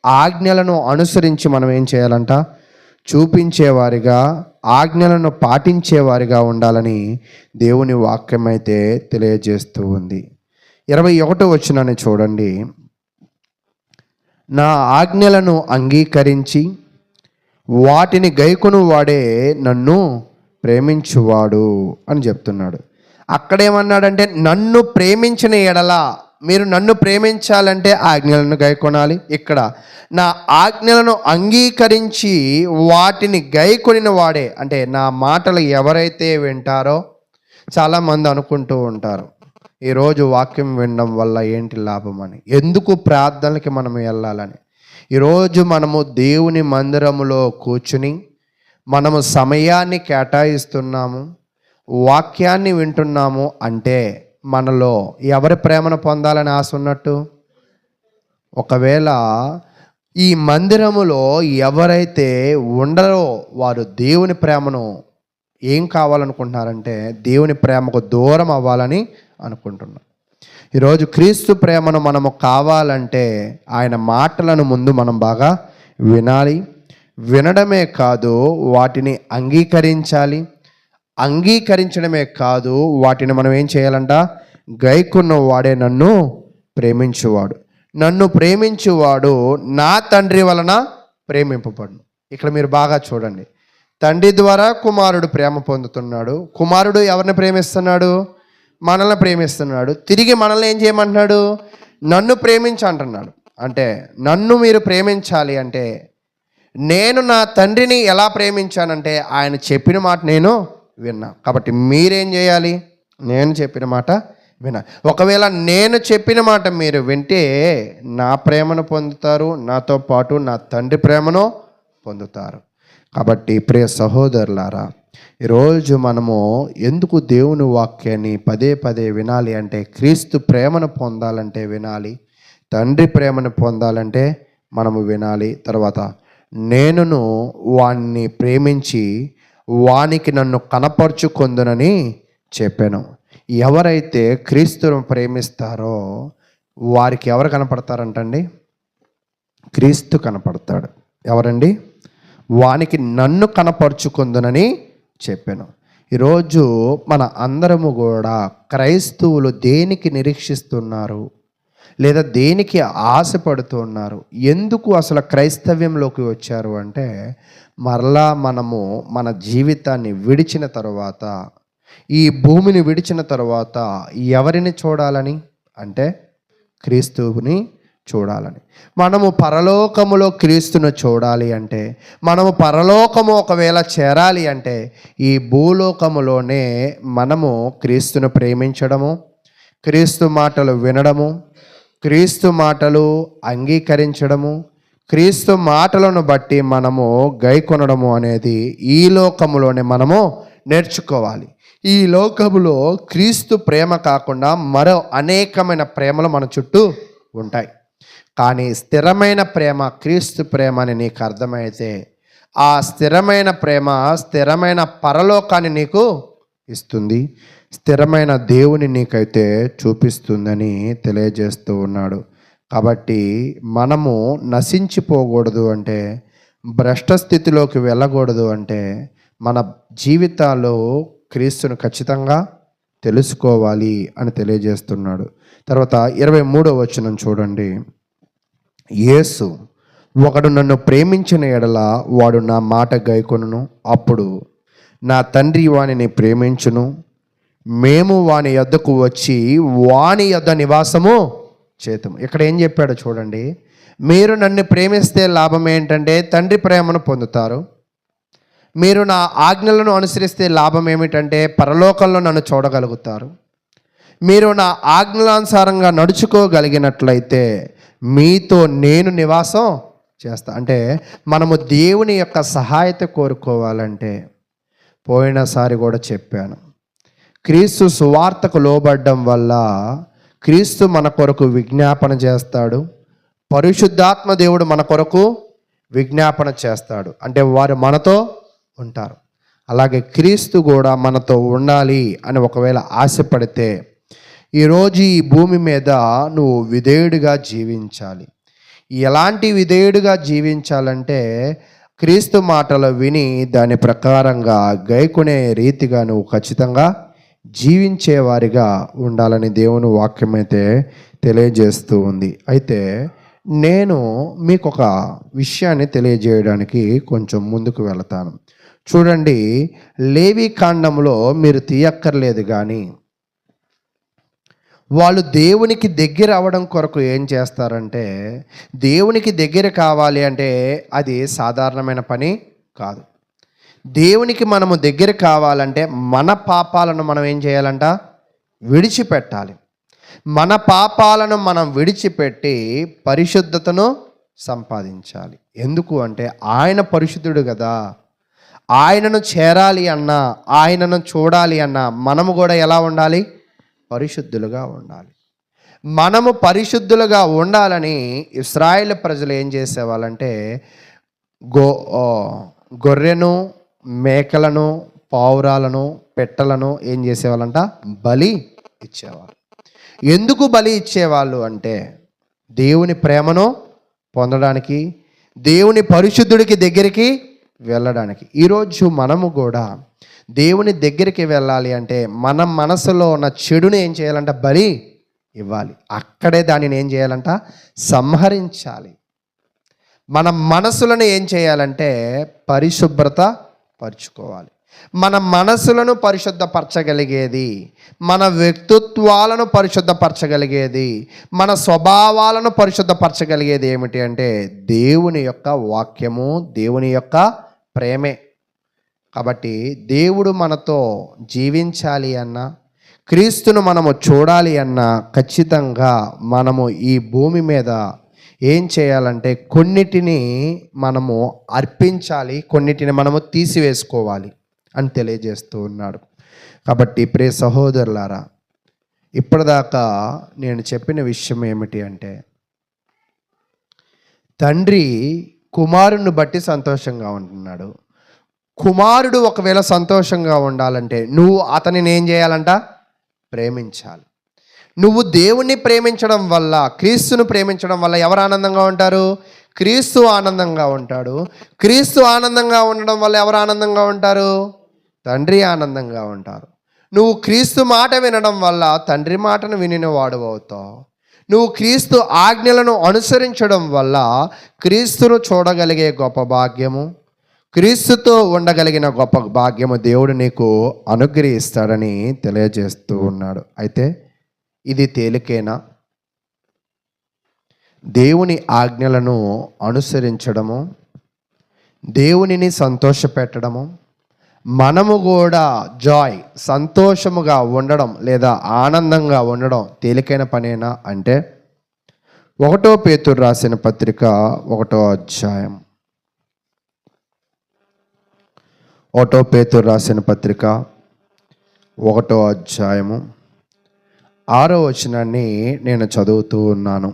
ఆజ్ఞలను అనుసరించి మనం ఏం చేయాలంట? చూపించేవారిగా, ఆజ్ఞలను పాటించేవారిగా ఉండాలని దేవుని వాక్యం అయితే తెలియజేస్తూ ఉంది. 21వ వచనాన్ని చూడండి. నా ఆజ్ఞలను అంగీకరించి వాటిని గైకొను వాడే నన్ను ప్రేమించువాడు అని చెప్తున్నాడు. అక్కడేమన్నాడంటే, నన్ను ప్రేమించిన ఎడల, మీరు నన్ను ప్రేమించాలంటే ఆజ్ఞలను గైకొనాలి. ఇక్కడ నా ఆజ్ఞలను అంగీకరించి వాటిని గైకొనిన వాడే, అంటే నా మాటలు ఎవరైతే వింటారో, చాలామంది అనుకుంటూ ఉంటారు ఈరోజు వాక్యం వినడం వల్ల ఏంటి లాభం అని, ఎందుకు ప్రార్థనలకి మనం వెళ్ళాలని. ఈరోజు మనము దేవుని మందిరములో కూర్చుని మనము సమయాన్ని కేటాయిస్తున్నాము, వాక్యాన్ని వింటున్నాము అంటే మనలో ఎవరి ప్రేమను పొందాలని ఆశ ఉన్నట్టు? ఒకవేళ ఈ మందిరములో ఎవరైతే ఉండరో వారు దేవుని ప్రేమను ఏం కావాలనుకుంటున్నారంటే దేవుని ప్రేమకు దూరం అవ్వాలని అనుకుంటున్నారు. ఈరోజు క్రీస్తు ప్రేమను మనము కావాలంటే ఆయన మాటలను ముందు మనం బాగా వినాలి. వినడమే కాదు, వాటిని అంగీకరించాలి. అంగీకరించడమే కాదు, వాటిని మనం ఏం చేయాలంట? గైకొన్న వాడే నన్ను ప్రేమించువాడు, నన్ను ప్రేమించువాడు నా తండ్రి వలన ప్రేమింపబడును. ఇక్కడ మీరు బాగా చూడండి, తండ్రి ద్వారా కుమారుడు ప్రేమ పొందుతున్నాడు. కుమారుడు ఎవరిని ప్రేమిస్తున్నాడు? మనల్ని ప్రేమిస్తున్నాడు. తిరిగి మనల్ని ఏం చేయమంటున్నాడు? నన్ను ప్రేమించు అంటున్నాడు. అంటే నన్ను మీరు ప్రేమించాలి అంటే నేను నా తండ్రిని ఎలా ప్రేమించానంటే ఆయన చెప్పిన మాట నేను విన్నా. కాబట్టి మీరేం చేయాలి? నేను చెప్పిన మాట వినా. ఒకవేళ నేను చెప్పిన మాట మీరు వింటే నా ప్రేమను పొందుతారు, నాతో పాటు నా తండ్రి ప్రేమను పొందుతారు. కాబట్టి ప్రియ సహోదరులారా, ఈరోజు మనము ఎందుకు దేవుని వాక్యాన్ని పదే పదే వినాలి అంటే క్రీస్తు ప్రేమను పొందాలంటే వినాలి, తండ్రి ప్రేమను పొందాలంటే మనము వినాలి. తర్వాత నేనును వాణ్ణి ప్రేమించి వానికి నన్ను కనపరుచుకొందునని చెప్పాను. ఎవరైతే క్రీస్తును ప్రేమిస్తారో వారికి ఎవరు కనపడతారంటండి? క్రీస్తు కనపడతాడు. ఎవరండి? వానికి నన్ను కనపరుచుకుందునని చెప్పాను. ఈరోజు మన అందరము కూడా క్రైస్తవులు దేనికి నిరీక్షిస్తున్నారు లేదా దేనికి ఆశపడుతున్నారు? ఎందుకు అసలు క్రైస్తవ్యంలోకి వచ్చారు అంటే మరలా మనము మన జీవితాన్ని విడిచిన తరువాత, ఈ భూమిని విడిచిన తరువాత ఎవరిని చూడాలని అంటే క్రీస్తుని చూడాలని. మనము పరలోకములో క్రీస్తును చూడాలి అంటే, మనము పరలోకము ఒకవేళ చేరాలి అంటే ఈ భూలోకములోనే మనము క్రీస్తును ప్రేమించడము, క్రీస్తు మాటలు వినడము, క్రీస్తు మాటలు అంగీకరించడము, క్రీస్తు మాటలను బట్టి మనము గైకొనడము అనేది ఈ లోకములోనే మనము నేర్చుకోవాలి. ఈ లోకములో క్రీస్తు ప్రేమ కాకుండా మరో అనేకమైన ప్రేమలు మన చుట్టూ ఉంటాయి. కానీ స్థిరమైన ప్రేమ క్రీస్తు ప్రేమ అని నీకు అర్థమైతే ఆ స్థిరమైన ప్రేమ స్థిరమైన పరలోకాన్ని నీకు ఇస్తుంది, స్థిరమైన దేవుని నీకైతే చూపిస్తుందని తెలియజేస్తూ ఉన్నాడు. కాబట్టి మనము నశించిపోకూడదు అంటే, భ్రష్ట స్థితిలోకి వెళ్ళకూడదు అంటే మన జీవితాల్లో క్రీస్తును ఖచ్చితంగా తెలుసుకోవాలి అని తెలియజేస్తున్నాడు. తర్వాత 23వ వచనం చూడండి. యేసు, ఒకడు నన్ను ప్రేమించిన ఎడల వాడు నా మాట గైకొనును, అప్పుడు నా తండ్రి వానిని ప్రేమించును, మేము వాని యొద్దకు వచ్చి వాని యొద్ద నివాసము చేతుము. ఇక్కడ ఏం చెప్పాడో చూడండి. మీరు నన్ను ప్రేమిస్తే లాభం ఏంటంటే తండ్రి ప్రేమను పొందుతారు. మీరు నా ఆజ్ఞలను అనుసరిస్తే లాభం ఏమిటంటే పరలోకంలో నన్ను చూడగలుగుతారు. మీరు నా ఆజ్ఞలానుసారంగా నడుచుకోగలిగినట్లయితే మీతో నేను నివాసం చేస్తా. అంటే మనము దేవుని యొక్క సహాయత కోరుకోవాలంటే, పోయినసారి కూడా చెప్పాను, క్రీస్తు సువార్తకు లోబడ్డం వల్ల క్రీస్తు మన కొరకు విజ్ఞాపన చేస్తాడు, పరిశుద్ధాత్మ దేవుడు మన కొరకు విజ్ఞాపన చేస్తాడు. అంటే వారు మనతో ఉంటారు. అలాగే క్రీస్తు కూడా మనతో ఉండాలి అని ఒకవేళ ఆశపడితే ఈరోజు ఈ భూమి మీద నువ్వు విధేయుడిగా జీవించాలి. ఎలాంటి విధేయుడిగా జీవించాలంటే క్రీస్తు మాటలు విని దాని ప్రకారంగా గైకొనే రీతిగా నువ్వు ఖచ్చితంగా జీవించేవారిగా ఉండాలని దేవుని వాక్యం అయితే తెలియజేస్తూ ఉంది. అయితే నేను మీకు ఒక విషయాన్ని తెలియజేయడానికి కొంచెం ముందుకు వెళతాను. చూడండి, లేవి కాండంలో మీరు తీయక్కర్లేదు కానీ వాళ్ళు దేవునికి దగ్గర అవ్వడం కొరకు ఏం చేస్తారంటే, దేవునికి దగ్గర కావాలి అంటే అది సాధారణమైన పని కాదు. దేవునికి మనము దగ్గర కావాలంటే మన పాపాలను మనం ఏం చేయాలంట? విడిచిపెట్టాలి. మన పాపాలను మనం విడిచిపెట్టి పరిశుద్ధతను సంపాదించాలి. ఎందుకు అంటే ఆయన పరిశుద్ధుడు కదా. ఆయనను చేరాలి అన్నా, ఆయనను చూడాలి అన్నా మనము కూడా ఎలా ఉండాలి? పరిశుద్ధులుగా ఉండాలి. మనము పరిశుద్ధులుగా ఉండాలని ఇశ్రాయేలు ప్రజలు ఏం చేసేవాళ్ళంటే గో ఆ, గొర్రెను, మేకలను, పావురాలను, పెట్టలను ఏం చేసేవాళ్ళంట? బలి ఇచ్చేవాళ్ళు. ఎందుకు బలి ఇచ్చేవాళ్ళు అంటే దేవుని ప్రేమను పొందడానికి, దేవుని పరిశుద్ధుడికి దగ్గరికి వెళ్ళడానికి. ఈరోజు మనము కూడా దేవుని దగ్గరికి వెళ్ళాలి అంటే మన మనసులో ఉన్న చెడుని ఏం చేయాలంట? బలి ఇవ్వాలి. అక్కడే దానిని ఏం చేయాలంట? సంహరించాలి. మన మనసులను ఏం చేయాలంటే పరిశుభ్రత పరుచుకోవాలి. మన మనసులను పరిశుద్ధపరచగలిగేది, మన వ్యక్తిత్వాలను పరిశుద్ధపరచగలిగేది, మన స్వభావాలను పరిశుద్ధపరచగలిగేది ఏమిటి అంటే దేవుని యొక్క వాక్యము, దేవుని యొక్క ప్రేమే. కాబట్టి దేవుడు మనతో జీవించాలి అన్నా, క్రీస్తును మనము చూడాలి అన్నా ఖచ్చితంగా మనము ఈ భూమి మీద ఏం చేయాలంటే కొన్నిటిని మనము అర్పించాలి, కొన్నిటిని మనము తీసివేసుకోవాలి అని తెలియజేస్తూ ఉన్నాడు. కాబట్టి ప్రియ సహోదరులారా, ఇప్పటిదాకా నేను చెప్పిన విషయం ఏమిటి అంటే తండ్రి కుమారుని బట్టి సంతోషంగా ఉంటున్నాడు. కుమారుడు ఒకవేళ సంతోషంగా ఉండాలంటే నువ్వు అతనిని ఏం చేయాలంట? ప్రేమించాలి. నువ్వు దేవుణ్ణి ప్రేమించడం వల్ల, క్రీస్తును ప్రేమించడం వల్ల ఎవరు ఆనందంగా ఉంటారు? క్రీస్తు ఆనందంగా ఉంటాడు. క్రీస్తు ఆనందంగా ఉండడం వల్ల ఎవరు ఆనందంగా ఉంటారు? తండ్రి ఆనందంగా ఉంటారు. నువ్వు క్రీస్తు మాట వినడం వల్ల తండ్రి మాటను వినిన వాడు అవుతావు. నువ్వు క్రీస్తు ఆజ్ఞలను అనుసరించడం వల్ల క్రీస్తును చూడగలిగే గొప్ప భాగ్యము, క్రీస్తుతో ఉండగలిగిన గొప్ప భాగ్యము దేవుడు నీకు అనుగ్రహిస్తాడని తెలియజేస్తూ ఉన్నాడు. అయితే ఇది తేలికేనా? దేవుని ఆజ్ఞలను అనుసరించడము, దేవునిని సంతోషపెట్టడము, మనము కూడా సంతోషముగా ఉండడం లేదా ఆనందంగా ఉండడం తేలికైన పనేనా అంటే 1 పేతురు రాసిన పత్రిక 1వ అధ్యాయం 1 పేతురు రాసిన పత్రిక 1వ అధ్యాయము 6వ వచనాన్ని నేను చదువుతూ ఉన్నాను.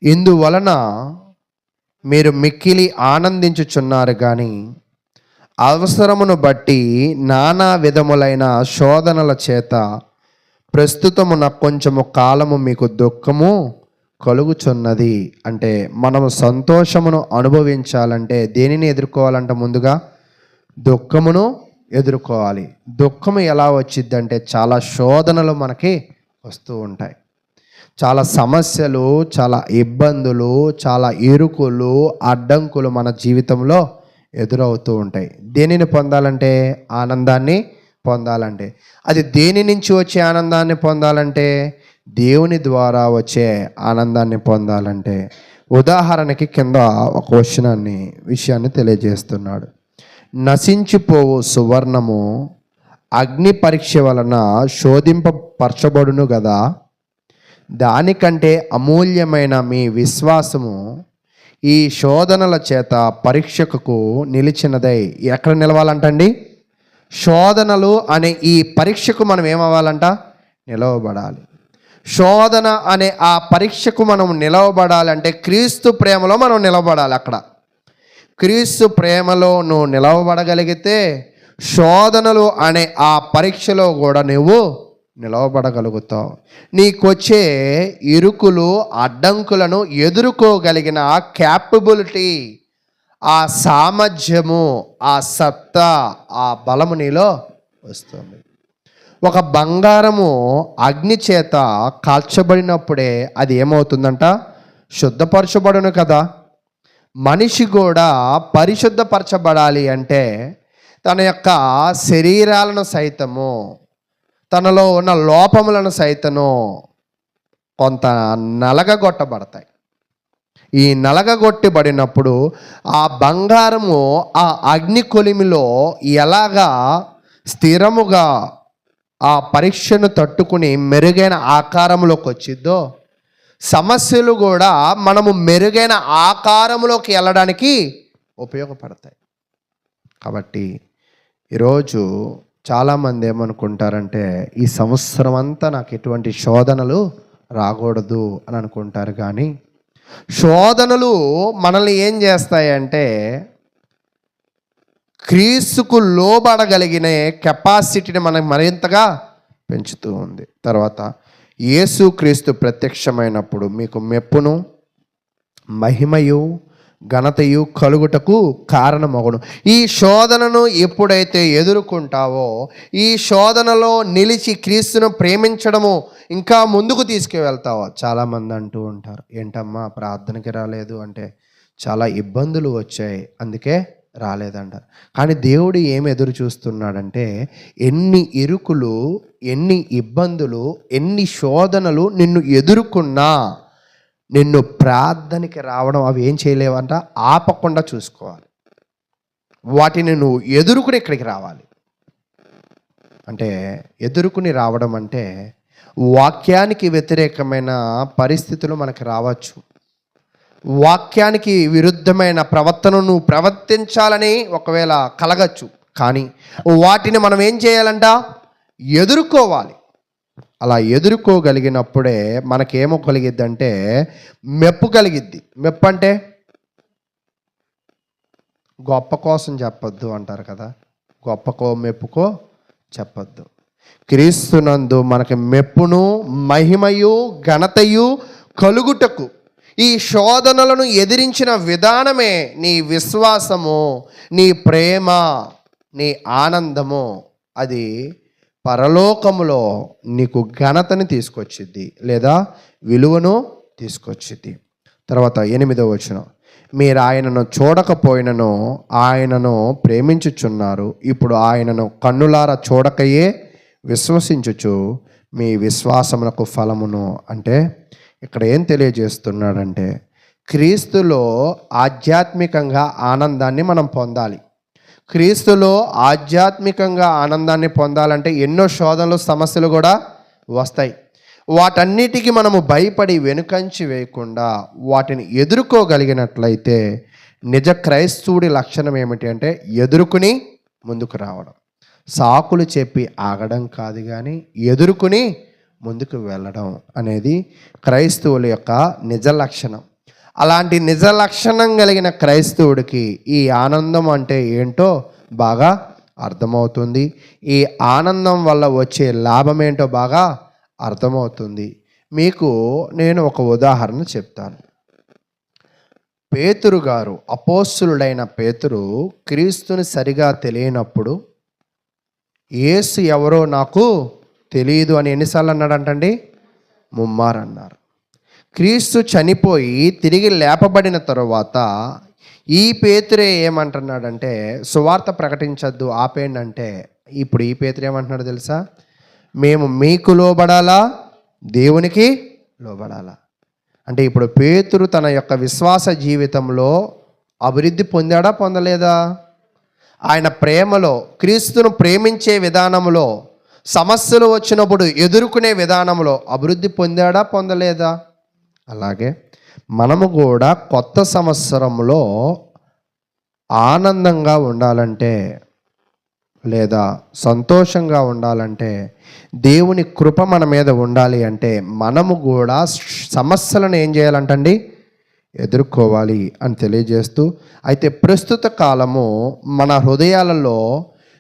ఇందువలన మీరు మిక్కిలి ఆనందించుచున్నారు కానీ అవసరమును బట్టి నానా విధములైన శోధనల చేత ప్రస్తుతమున కొంచెము కాలము మీకు దుఃఖము కలుగుచున్నది. అంటే మనము సంతోషమును అనుభవించాలంటే దేనిని ఎదుర్కోవాలంటే ముందుగా దుఃఖమును ఎదుర్కోవాలి. దుఃఖము ఎలా వచ్చిద్దంటే చాలా శోధనలు మనకి వస్తూ ఉంటాయి. చాలా సమస్యలు, చాలా ఇబ్బందులు, చాలా ఇరుకులు, అడ్డంకులు మన జీవితంలో ఎదురవుతూ ఉంటాయి. దేనిని పొందాలంటే? ఆనందాన్ని పొందాలంటే. అది దేని నుంచి వచ్చే ఆనందాన్ని పొందాలంటే? దేవుని ద్వారా వచ్చే ఆనందాన్ని పొందాలంటే. ఉదాహరణకి కింద ఒక విషయాన్ని తెలియజేస్తున్నాడు. నశించిపోవు సువర్ణము అగ్ని పరీక్ష వలన శోధింపపరచబడును కదా, దానికంటే అమూల్యమైన మీ విశ్వాసము ఈ శోధనల చేత పరీక్షకు నిలిచినదై. ఎక్కడ నిలవాలంటండి? శోధనలు అనే ఈ పరీక్షకు మనం ఏమవ్వాలంట? నిలవబడాలి. శోధన అనే ఆ పరీక్షకు మనం నిలవబడాలంటే క్రీస్తు ప్రేమలో మనం నిలవబడాలి. అక్కడ క్రీస్తు ప్రేమలో నువ్వు నిలవబడగలిగితే శోధనలు అనే ఆ పరీక్షలో కూడా నువ్వు నిలవబడగలుగుతావు. నీకొచ్చే ఇరుకులు, అడ్డంకులను ఎదుర్కోగలిగిన క్యాపబిలిటీ, ఆ సామర్థ్యము, ఆ సత్తా, ఆ బలము నీలో వస్తుంది. ఒక బంగారము అగ్ని చేత కాల్చబడినప్పుడే అది ఏమవుతుందంట? శుద్ధపరచబడును కదా. మనిషి కూడా పరిశుద్ధపరచబడాలి అంటే తన యొక్క శరీరాలను సైతము, తనలో ఉన్న లోపములను సైతము కొంత నలగగొట్టబడతాయి. ఈ నలగగొట్టబడినప్పుడు ఆ బంగారము ఆ అగ్ని కొలిమిలో ఎలాగా స్థిరముగా ఆ పరీక్షను తట్టుకుని మెరుగైన ఆకారంలోకి వచ్చిద్దో, సమస్యలు కూడా మనము మెరుగైన ఆకారంలోకి వెళ్ళడానికి ఉపయోగపడతాయి. కాబట్టి ఈరోజు చాలామంది ఏమనుకుంటారంటే ఈ సంవత్సరం అంతా నాకు ఎటువంటి శోధనలు రాకూడదు అని అనుకుంటారు. కానీ శోధనలు మనల్ని ఏం చేస్తాయంటే క్రీస్తుకు లోబడగలిగిన కెపాసిటీని మనకు మరింతగా పెంచుతూ ఉంది. తర్వాత యేసుక్రీస్తు ప్రత్యక్షమైనప్పుడు మీకు మెప్పును, మహిమయు, ఘనతయు కలుగుటకు కారణమగును. ఈ శోధనను ఎప్పుడైతే ఎదుర్కొంటావో, ఈ శోధనలో నిలిచి క్రీస్తును ప్రేమించడము ఇంకా ముందుకు తీసుకువెళ్తావో. చాలామంది అంటూ ఉంటారు, ఏంటమ్మా ప్రార్థనకి రాలేదు అంటే చాలా ఇబ్బందులు వచ్చాయి అందుకే రాలేదంటారు. కానీ దేవుడు ఏమి ఎదురు చూస్తున్నాడంటే ఎన్ని ఇరుకులు, ఎన్ని ఇబ్బందులు, ఎన్ని శోధనలు నిన్ను ఎదుర్కొన్నా నిన్ను ప్రార్థనకి రావడం అవి ఏం చేయలేవంట, ఆపకుండా చూసుకోవాలి. వాటిని నువ్వు ఎదుర్కొని ఇక్కడికి రావాలి. అంటే ఎదుర్కొని రావడం అంటే వాక్యానికి వ్యతిరేకమైన పరిస్థితులు మనకు రావచ్చు. వాక్యానికి విరుద్ధమైన ప్రవర్తనను నువ్వు ప్రవర్తించాలని ఒకవేళ కలగచ్చు. కానీ వాటిని మనం ఏం చేయాలంట, ఎదుర్కోవాలి. అలా ఎదుర్కోగలిగినప్పుడే మనకేమో కలిగిద్ది అంటే మెప్పు కలిగిద్ది. మెప్పు అంటే గొప్ప కోసం చెప్పొద్దు అంటారు కదా, గొప్పకో మెప్పుకో చెప్పొద్దు. క్రీస్తునందు మనకి మెప్పును, మహిమయు, ఘనతయు కలుగుటకు ఈ శోధనలను ఎదిరించిన విధానమే నీ విశ్వాసము, నీ ప్రేమ, నీ ఆనందము. అది పరలోకములో నీకు ఘనతని తీసుకొచ్చిద్ది లేదా విలువను తీసుకొచ్చిద్ది. తర్వాత 8వ వచనం, మీరు ఆయనను చూడకపోయినను ఆయనను ప్రేమించుచున్నారు, ఇప్పుడు ఆయనను కన్నులారా చూడకయే విశ్వసించుచు మీ విశ్వాసమునకు ఫలమును. అంటే ఇక్కడ ఏం తెలియజేస్తున్నాడంటే క్రీస్తులో ఆధ్యాత్మికంగా ఆనందాన్ని మనం పొందాలి. క్రీస్తులో ఆధ్యాత్మికంగా ఆనందాన్ని పొందాలంటే ఎన్నో శోధనలు, సమస్యలు కూడా వస్తాయి. వాటన్నిటికీ మనము భయపడి వెనుకంచి వేయకుండా వాటిని ఎదుర్కోగలిగినట్లయితే నిజ క్రైస్తవుడి లక్షణం ఏమిటి అంటే ఎదుర్కొని ముందుకు రావడం. సాకులు చెప్పి ఆగడం కాదు, కానీ ఎదుర్కొని ముందుకు వెళ్ళడం అనేది క్రైస్తవుల యొక్క నిజ లక్షణం. అలాంటి నిజ లక్షణం కలిగిన క్రైస్తవుడికి ఈ ఆనందం అంటే ఏంటో బాగా అర్థమవుతుంది. ఈ ఆనందం వల్ల వచ్చే లాభం ఏంటో బాగా అర్థమవుతుంది. మీకు నేను ఒక ఉదాహరణ చెప్తాను. పేతురు గారు, అపోస్తులుడైన పేతురు క్రీస్తుని సరిగా తెలియనప్పుడు యేసు ఎవరో నాకు తెలియదు అని ఎన్నిసార్లు అన్నాడంటండి? 3 మారు అన్నారు. క్రీస్తు చనిపోయి తిరిగి లేపబడిన తరువాత ఈ పేతురే ఏమంటున్నాడంటే సువార్త ప్రకటించద్దు, ఆపేయండి అంటే ఇప్పుడు ఈ పేతురు ఏమంటున్నాడు తెలుసా? మేము మీకు లోబడాలా, దేవునికి లోబడాలా. అంటే ఇప్పుడు పేతురు తన యొక్క విశ్వాస జీవితంలో అభివృద్ధి పొందాడా, పొందలేదా? ఆయన ప్రేమలో, క్రీస్తును ప్రేమించే విధానంలో, సమస్యలు వచ్చినప్పుడు ఎదుర్కొనే విధానంలో అభివృద్ధి పొందాడా, పొందలేదా? అలాగే మనము కూడా కొత్త సంవత్సరంలో ఆనందంగా ఉండాలంటే లేదా సంతోషంగా ఉండాలంటే, దేవుని కృప మన మీద ఉండాలి అంటే మనము కూడా సమస్యలను ఏం చేయాలంటండి? ఎదుర్కోవాలి అని తెలియజేస్తూ, అయితే ప్రస్తుత కాలము మన హృదయాలలో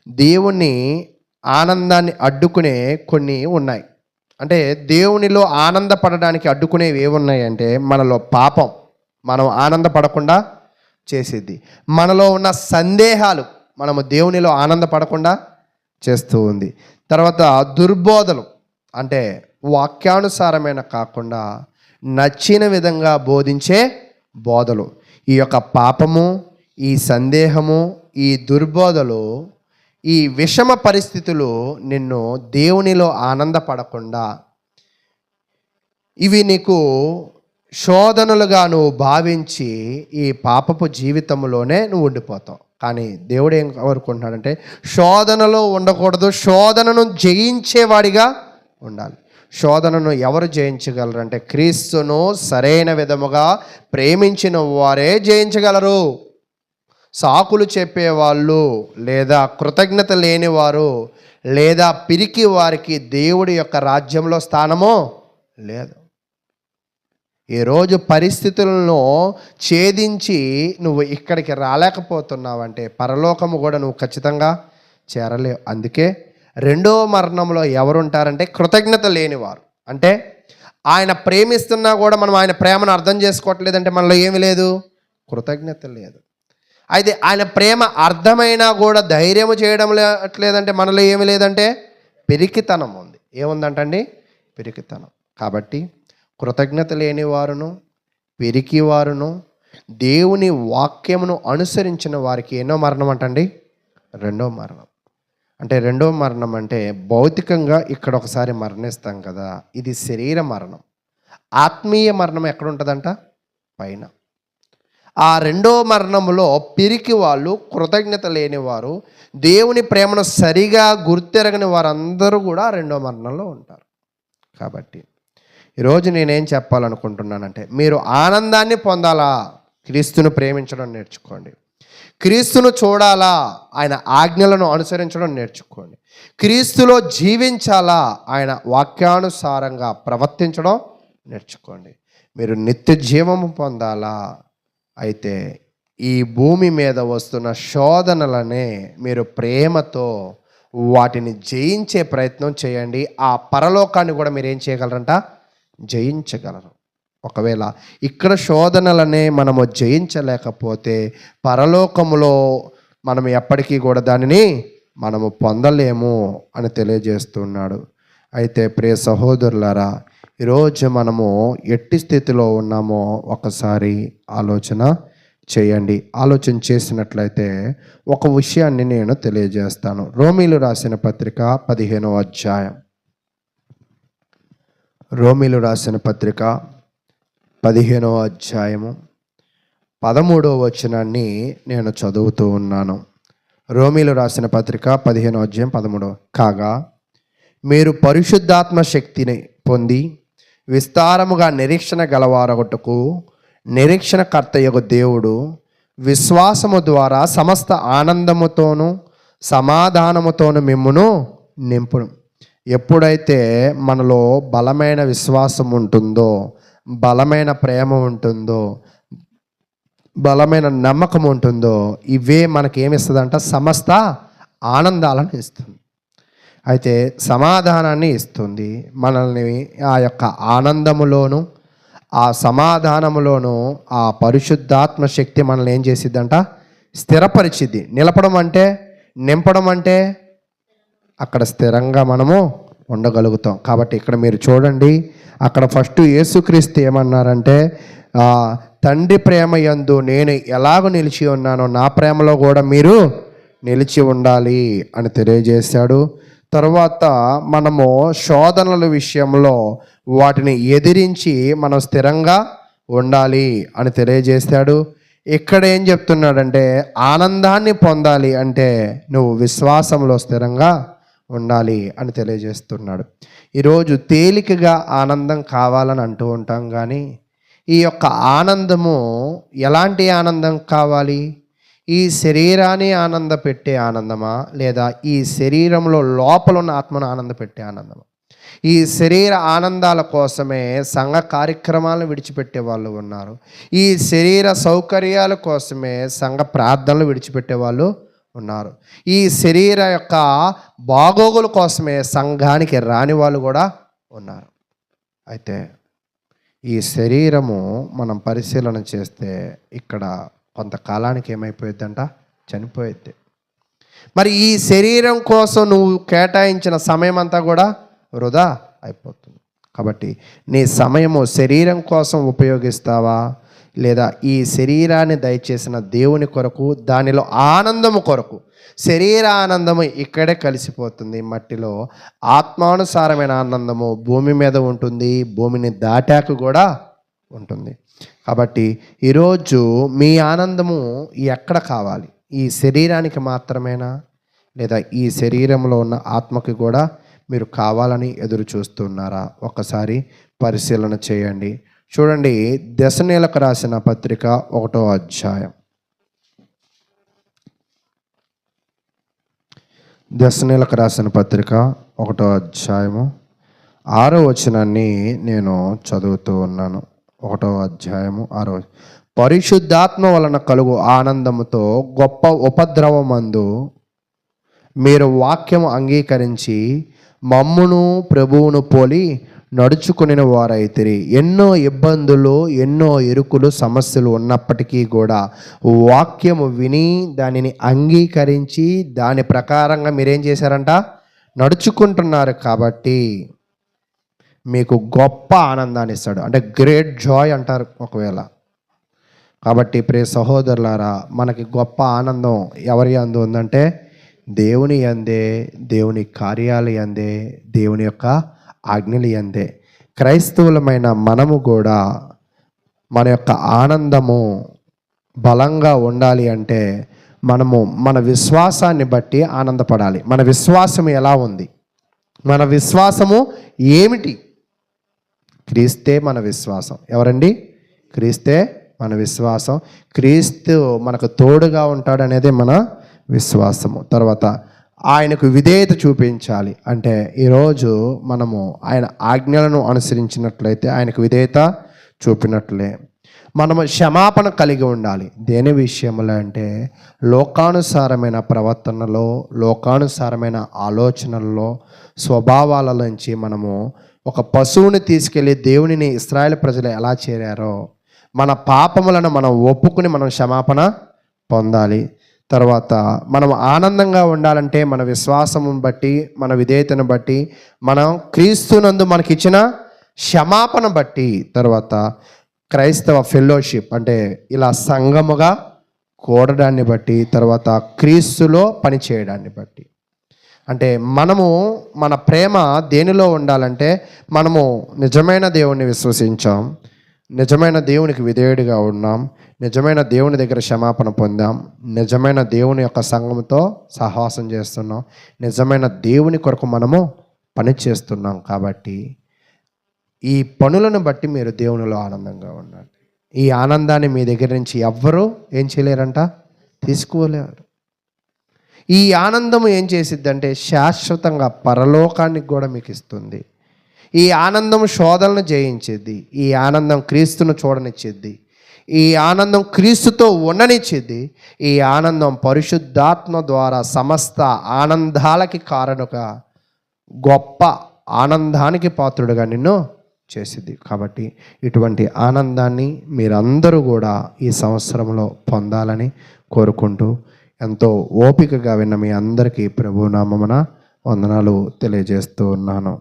దేవుని ఆనందాన్ని అడ్డుకునే కొన్ని ఉన్నాయి. అంటే దేవునిలో ఆనందపడడానికి అడ్డుకునేవి ఏమున్నాయి అంటే మనలో పాపం మనం ఆనందపడకుండా చేసేది, మనలో ఉన్న సందేహాలు మనము దేవునిలో ఆనందపడకుండా చేస్తూ ఉంది. తర్వాత దుర్బోధలు, అంటే వాక్యానుసారమైన కాకుండా నచ్చిన విధంగా బోధించే బోధలు. ఈ యొక్క పాపము, ఈ సందేహము, ఈ దుర్బోధలు, ఈ విషమ పరిస్థితులు నిన్ను దేవునిలో ఆనందపడకుండా, ఇవి నీకు శోధనలుగా నువ్వు భావించి ఈ పాపపు జీవితంలోనే నువ్వు ఉండిపోతావు. కానీ దేవుడు ఏం కోరుకుంటున్నాడంటే శోధనలో ఉండకూడదు, శోధనను జయించేవాడిగా ఉండాలి. శోధనను ఎవరు జయించగలరంటే క్రీస్తును సరైన విధముగా ప్రేమించిన వారే జయించగలరు. సాకులు చెప్పేవాళ్ళు లేదా కృతజ్ఞత లేనివారు లేదా పిరికి వారికి దేవుడి యొక్క రాజ్యంలో స్థానమో లేదు. ఈరోజు పరిస్థితులను ఛేదించి నువ్వు ఇక్కడికి రాలేకపోతున్నావంటే పరలోకము కూడా నువ్వు ఖచ్చితంగా చేరలేవు. అందుకే రెండో మరణంలో ఎవరుంటారంటే కృతజ్ఞత లేనివారు. అంటే ఆయన ప్రేమిస్తున్నా కూడా మనం ఆయన ప్రేమను అర్థం చేసుకోవట్లేదంటే మనలో ఏమి లేదు, కృతజ్ఞత లేదు. అయితే ఆయన ప్రేమ అర్థమైనా కూడా ధైర్యం చేయడం లేదంటే మనలో ఏమి లేదంటే పిరికితనం ఉంది. ఏముందంటండి? పిరికితనం. కాబట్టి కృతజ్ఞత లేని వారును పిరికివారును దేవుని వాక్యమును అనుసరించిన వారికి ఎన్నో మరణం అంటండి? రెండో మరణం. అంటే రెండో మరణం అంటే భౌతికంగా ఇక్కడ ఒకసారి మరణిస్తాం కదా, ఇది శరీర మరణం. ఆత్మీయ మరణం ఎక్కడ ఉంటుందంట? పైన. ఆ రెండో మరణములో పిరికి వాళ్ళు, కృతజ్ఞత లేనివారు, దేవుని ప్రేమను సరిగా గుర్తెరగని వారందరూ కూడా రెండో మరణంలో ఉంటారు. కాబట్టి ఈరోజు నేనేం చెప్పాలనుకుంటున్నానంటే మీరు ఆనందాన్ని పొందాలా, క్రీస్తును ప్రేమించడం నేర్చుకోండి. క్రీస్తును చూడాలా, ఆయన ఆజ్ఞలను అనుసరించడం నేర్చుకోండి. క్రీస్తులో జీవించాలా, ఆయన వాక్యానుసారంగా ప్రవర్తించడం నేర్చుకోండి. మీరు నిత్య జీవము పొందాలా, అయితే ఈ భూమి మీద వస్తున్న శోధనలనే మీరు ప్రేమతో వాటిని జయించే ప్రయత్నం చేయండి. ఆ పరలోకాన్ని కూడా మీరు ఏం చేయగలరంట? జయించగలరు. ఒకవేళ ఇక్కడ శోధనలనే మనము జయించలేకపోతే పరలోకములో మనం ఎప్పటికీ కూడా దానిని మనము పొందలేము అని తెలియజేస్తున్నాడు. అయితే ప్రియ సహోదరులారా, ఈరోజు మనము ఎట్టి స్థితిలో ఉన్నామో ఒకసారి ఆలోచన చేయండి. ఆలోచన చేసినట్లయితే ఒక విషయాన్ని నేను తెలియజేస్తాను. రోమీలు రాసిన పత్రిక 15వ అధ్యాయం. రోమీలు రాసిన పత్రిక 15వ అధ్యాయము 13వ వచనాన్ని నేను చదువుతూ ఉన్నాను. రోమీలు రాసిన పత్రిక 15వ అధ్యాయం 13. కాగా మీరు పరిశుద్ధాత్మ శక్తిని పొంది విస్తారముగా నిరీక్షణ గలవారొకటుకు నిరీక్షణకర్తయగు దేవుడు విశ్వాసము ద్వారా సమస్త ఆనందముతోనూ సమాధానముతోనూ మిమ్మును నింపును. ఎప్పుడైతే మనలో బలమైన విశ్వాసం ఉంటుందో, బలమైన ప్రేమ ఉంటుందో, బలమైన నమ్మకం ఉంటుందో, ఇవే మనకేమిస్తుందంట? సమస్త ఆనందాలను ఇస్తుంది. అయితే సమాధానాన్ని ఇస్తుంది. మనల్ని ఆ యొక్క ఆనందములోను ఆ సమాధానములోను ఆ పరిశుద్ధాత్మ శక్తి మనల్ని ఏం చేసిద్దంట? స్థిరపరిచిద్ది. నిలపడం అంటే, నింపడం అంటే అక్కడ స్థిరంగా మనము ఉండగలుగుతాం. కాబట్టి ఇక్కడ మీరు చూడండి, అక్కడ ఫస్ట్ యేసుక్రీస్తు ఏమన్నారంటే, తండ్రి ప్రేమ యందు నేను ఎలాగో నిలిచి ఉన్నానో నా ప్రేమలో కూడా మీరు నిలిచి ఉండాలి అని తెలియజేశాడు. తర్వాత మనము శోధనల విషయంలో వాటిని ఎదిరించి మనం స్థిరంగా ఉండాలి అని తెలియజేశాడు. ఇక్కడ ఏం చెప్తున్నాడంటే ఆనందాన్ని పొందాలి అంటే నువ్వు విశ్వాసంలో స్థిరంగా ఉండాలి అని తెలియజేస్తున్నాడు. ఈరోజు తేలికగా ఆనందం కావాలని అంటూ ఉంటాం, కానీ ఈ యొక్క ఆనందము ఎలాంటి ఆనందం కావాలి? ఈ శరీరాన్ని ఆనంద పెట్టే ఆనందమా, లేదా ఈ శరీరంలో లోపల ఉన్న ఆత్మను ఆనంద పెట్టే ఆనందమా? ఈ శరీర ఆనందాల కోసమే సంఘ కార్యక్రమాలను విడిచిపెట్టే వాళ్ళు ఉన్నారు. ఈ శరీర సౌకర్యాల కోసమే సంఘ ప్రార్థనలు విడిచిపెట్టే వాళ్ళు ఉన్నారు. ఈ శరీర యొక్క బాగోగుల కోసమే సంఘానికి రాని వాళ్ళు కూడా ఉన్నారు. అయితే ఈ శరీరము మనం పరిశీలన చేస్తే ఇక్కడ కొంతకాలానికి ఏమైపోయిద్దంట? చనిపోయిద్ది. మరి ఈ శరీరం కోసం నువ్వు కేటాయించిన సమయం అంతా కూడా వృధా అయిపోతుంది. కాబట్టి నీ సమయము శరీరం కోసం ఉపయోగిస్తావా, లేదా ఈ శరీరాన్ని దయచేసిన దేవుని కొరకు, దానిలో ఆనందము కొరకు? శరీర ఆనందము ఇక్కడే కలిసిపోతుంది మట్టిలో. ఆత్మానుసారమైన ఆనందము భూమి మీద ఉంటుంది, భూమిని దాటాక కూడా ఉంటుంది. కాబట్టి ఈరోజు మీ ఆనందము ఎక్కడ కావాలి? ఈ శరీరానికి మాత్రమేనా, లేదా ఈ శరీరంలో ఉన్న ఆత్మకి కూడా మీరు కావాలని ఎదురు చూస్తున్నారా? ఒకసారి పరిశీలన చేయండి. చూడండి, దశనేలకు రాసిన పత్రిక 1వ అధ్యాయం. దశనేలకు రాసిన పత్రిక 1వ అధ్యాయము 6వ వచనాన్ని నేను చదువుతూ ఉన్నాను. 1వ అధ్యాయము 6వ. పరిశుద్ధాత్మ వలన కలుగు ఆనందముతో గొప్ప ఉపద్రవమందు మీరు వాక్యము అంగీకరించి మమ్మును ప్రభువును పోలి నడుచుకుని వారైతిరి. ఎన్నో ఇబ్బందులు, ఎన్నో ఇరుకులు, సమస్యలు ఉన్నప్పటికీ కూడా వాక్యము విని దానిని అంగీకరించి దాని ప్రకారంగా మీరేం చేశారంట, నడుచుకుంటున్నారు. కాబట్టి మీకు గొప్ప ఆనందాన్ని ఇస్తాడు. అంటే గ్రేట్ జాయ్ అంటారు ఒకవేళ. కాబట్టి ప్రియ సహోదరులారా, మనకి గొప్ప ఆనందం ఎవరి యందు ఉందంటే దేవుని యందే, దేవుని కార్యాలు యందే, దేవుని యొక్క ఆజ్ఞలు యందే. క్రైస్తవులమైన మనము కూడా మన యొక్క ఆనందము బలంగా ఉండాలి అంటే మనము మన విశ్వాసాన్ని బట్టి ఆనందపడాలి. మన విశ్వాసం ఎలా ఉంది, మన విశ్వాసము ఏమిటి? క్రీస్తే మన విశ్వాసం. ఎవరండి? క్రీస్తే మన విశ్వాసం. క్రీస్తు మనకు తోడుగా ఉంటాడు అనేది మన విశ్వాసము. తర్వాత ఆయనకు విధేయత చూపించాలి. అంటే ఈరోజు మనము ఆయన ఆజ్ఞలను అనుసరించినట్లయితే ఆయనకు విధేయత చూపినట్లే. మనము క్షమాపణ కలిగి ఉండాలి. దేని విషయంలో అంటే లోకానుసారమైన ప్రవర్తనలో, లోకానుసారమైన ఆలోచనల్లో, స్వభావాల నుంచి మనము ఒక పశువుని తీసుకెళ్ళి దేవునిని ఇశ్రాయేలు ప్రజలు ఎలా చేరారో మన పాపములను మనం ఒప్పుకుని మనం క్షమాపణ పొందాలి. తర్వాత మనం ఆనందంగా ఉండాలంటే మన విశ్వాసమును బట్టి, మన విధేయతను బట్టి, మనం క్రీస్తునందు మనకిచ్చిన క్షమాపణ బట్టి, తర్వాత క్రైస్తవ ఫెలోషిప్ అంటే ఇలా సంఘముగా కూడడాన్ని బట్టి, తర్వాత క్రీస్తులో పని చేయడాన్ని బట్టి. అంటే మనము మన ప్రేమ దేనిలో ఉండాలంటే మనము నిజమైన దేవుణ్ణి విశ్వసించాం, నిజమైన దేవునికి విధేయుడిగా ఉన్నాం, నిజమైన దేవుని దగ్గర క్షమాపణ పొందాం, నిజమైన దేవుని యొక్క సంఘంతో సహవాసం చేస్తున్నాం, నిజమైన దేవుని కొరకు మనము పని చేస్తున్నాం. కాబట్టి ఈ పనులను బట్టి మీరు దేవునిలో ఆనందంగా ఉండండి. ఈ ఆనందాన్ని మీ దగ్గర నుంచి ఎవ్వరూ ఏం చేయలేరంట, తీసుకోలేరు. ఈ ఆనందం ఏం చేసిద్దంటే శాశ్వతంగా పరలోకానికి కూడా మీకు ఇస్తుంది. ఈ ఆనందం శోధనను జయించేది. ఈ ఆనందం క్రీస్తును చూడనిచ్చేది. ఈ ఆనందం క్రీస్తుతో ఉండనిచ్చేది. ఈ ఆనందం పరిశుద్ధాత్మ ద్వారా సమస్త ఆనందాలకి కారణంగా గొప్ప ఆనందానికి పాత్రుడుగా నిన్ను చేసింది. కాబట్టి ఇటువంటి ఆనందాన్ని మీరందరూ కూడా ఈ సంవత్సరంలో పొందాలని కోరుకుంటూ ఎంతో ఓపికగా విన్న మీ అందరికీ ప్రభునామమున వందనాలు తెలియజేస్తూ ఉన్నాను.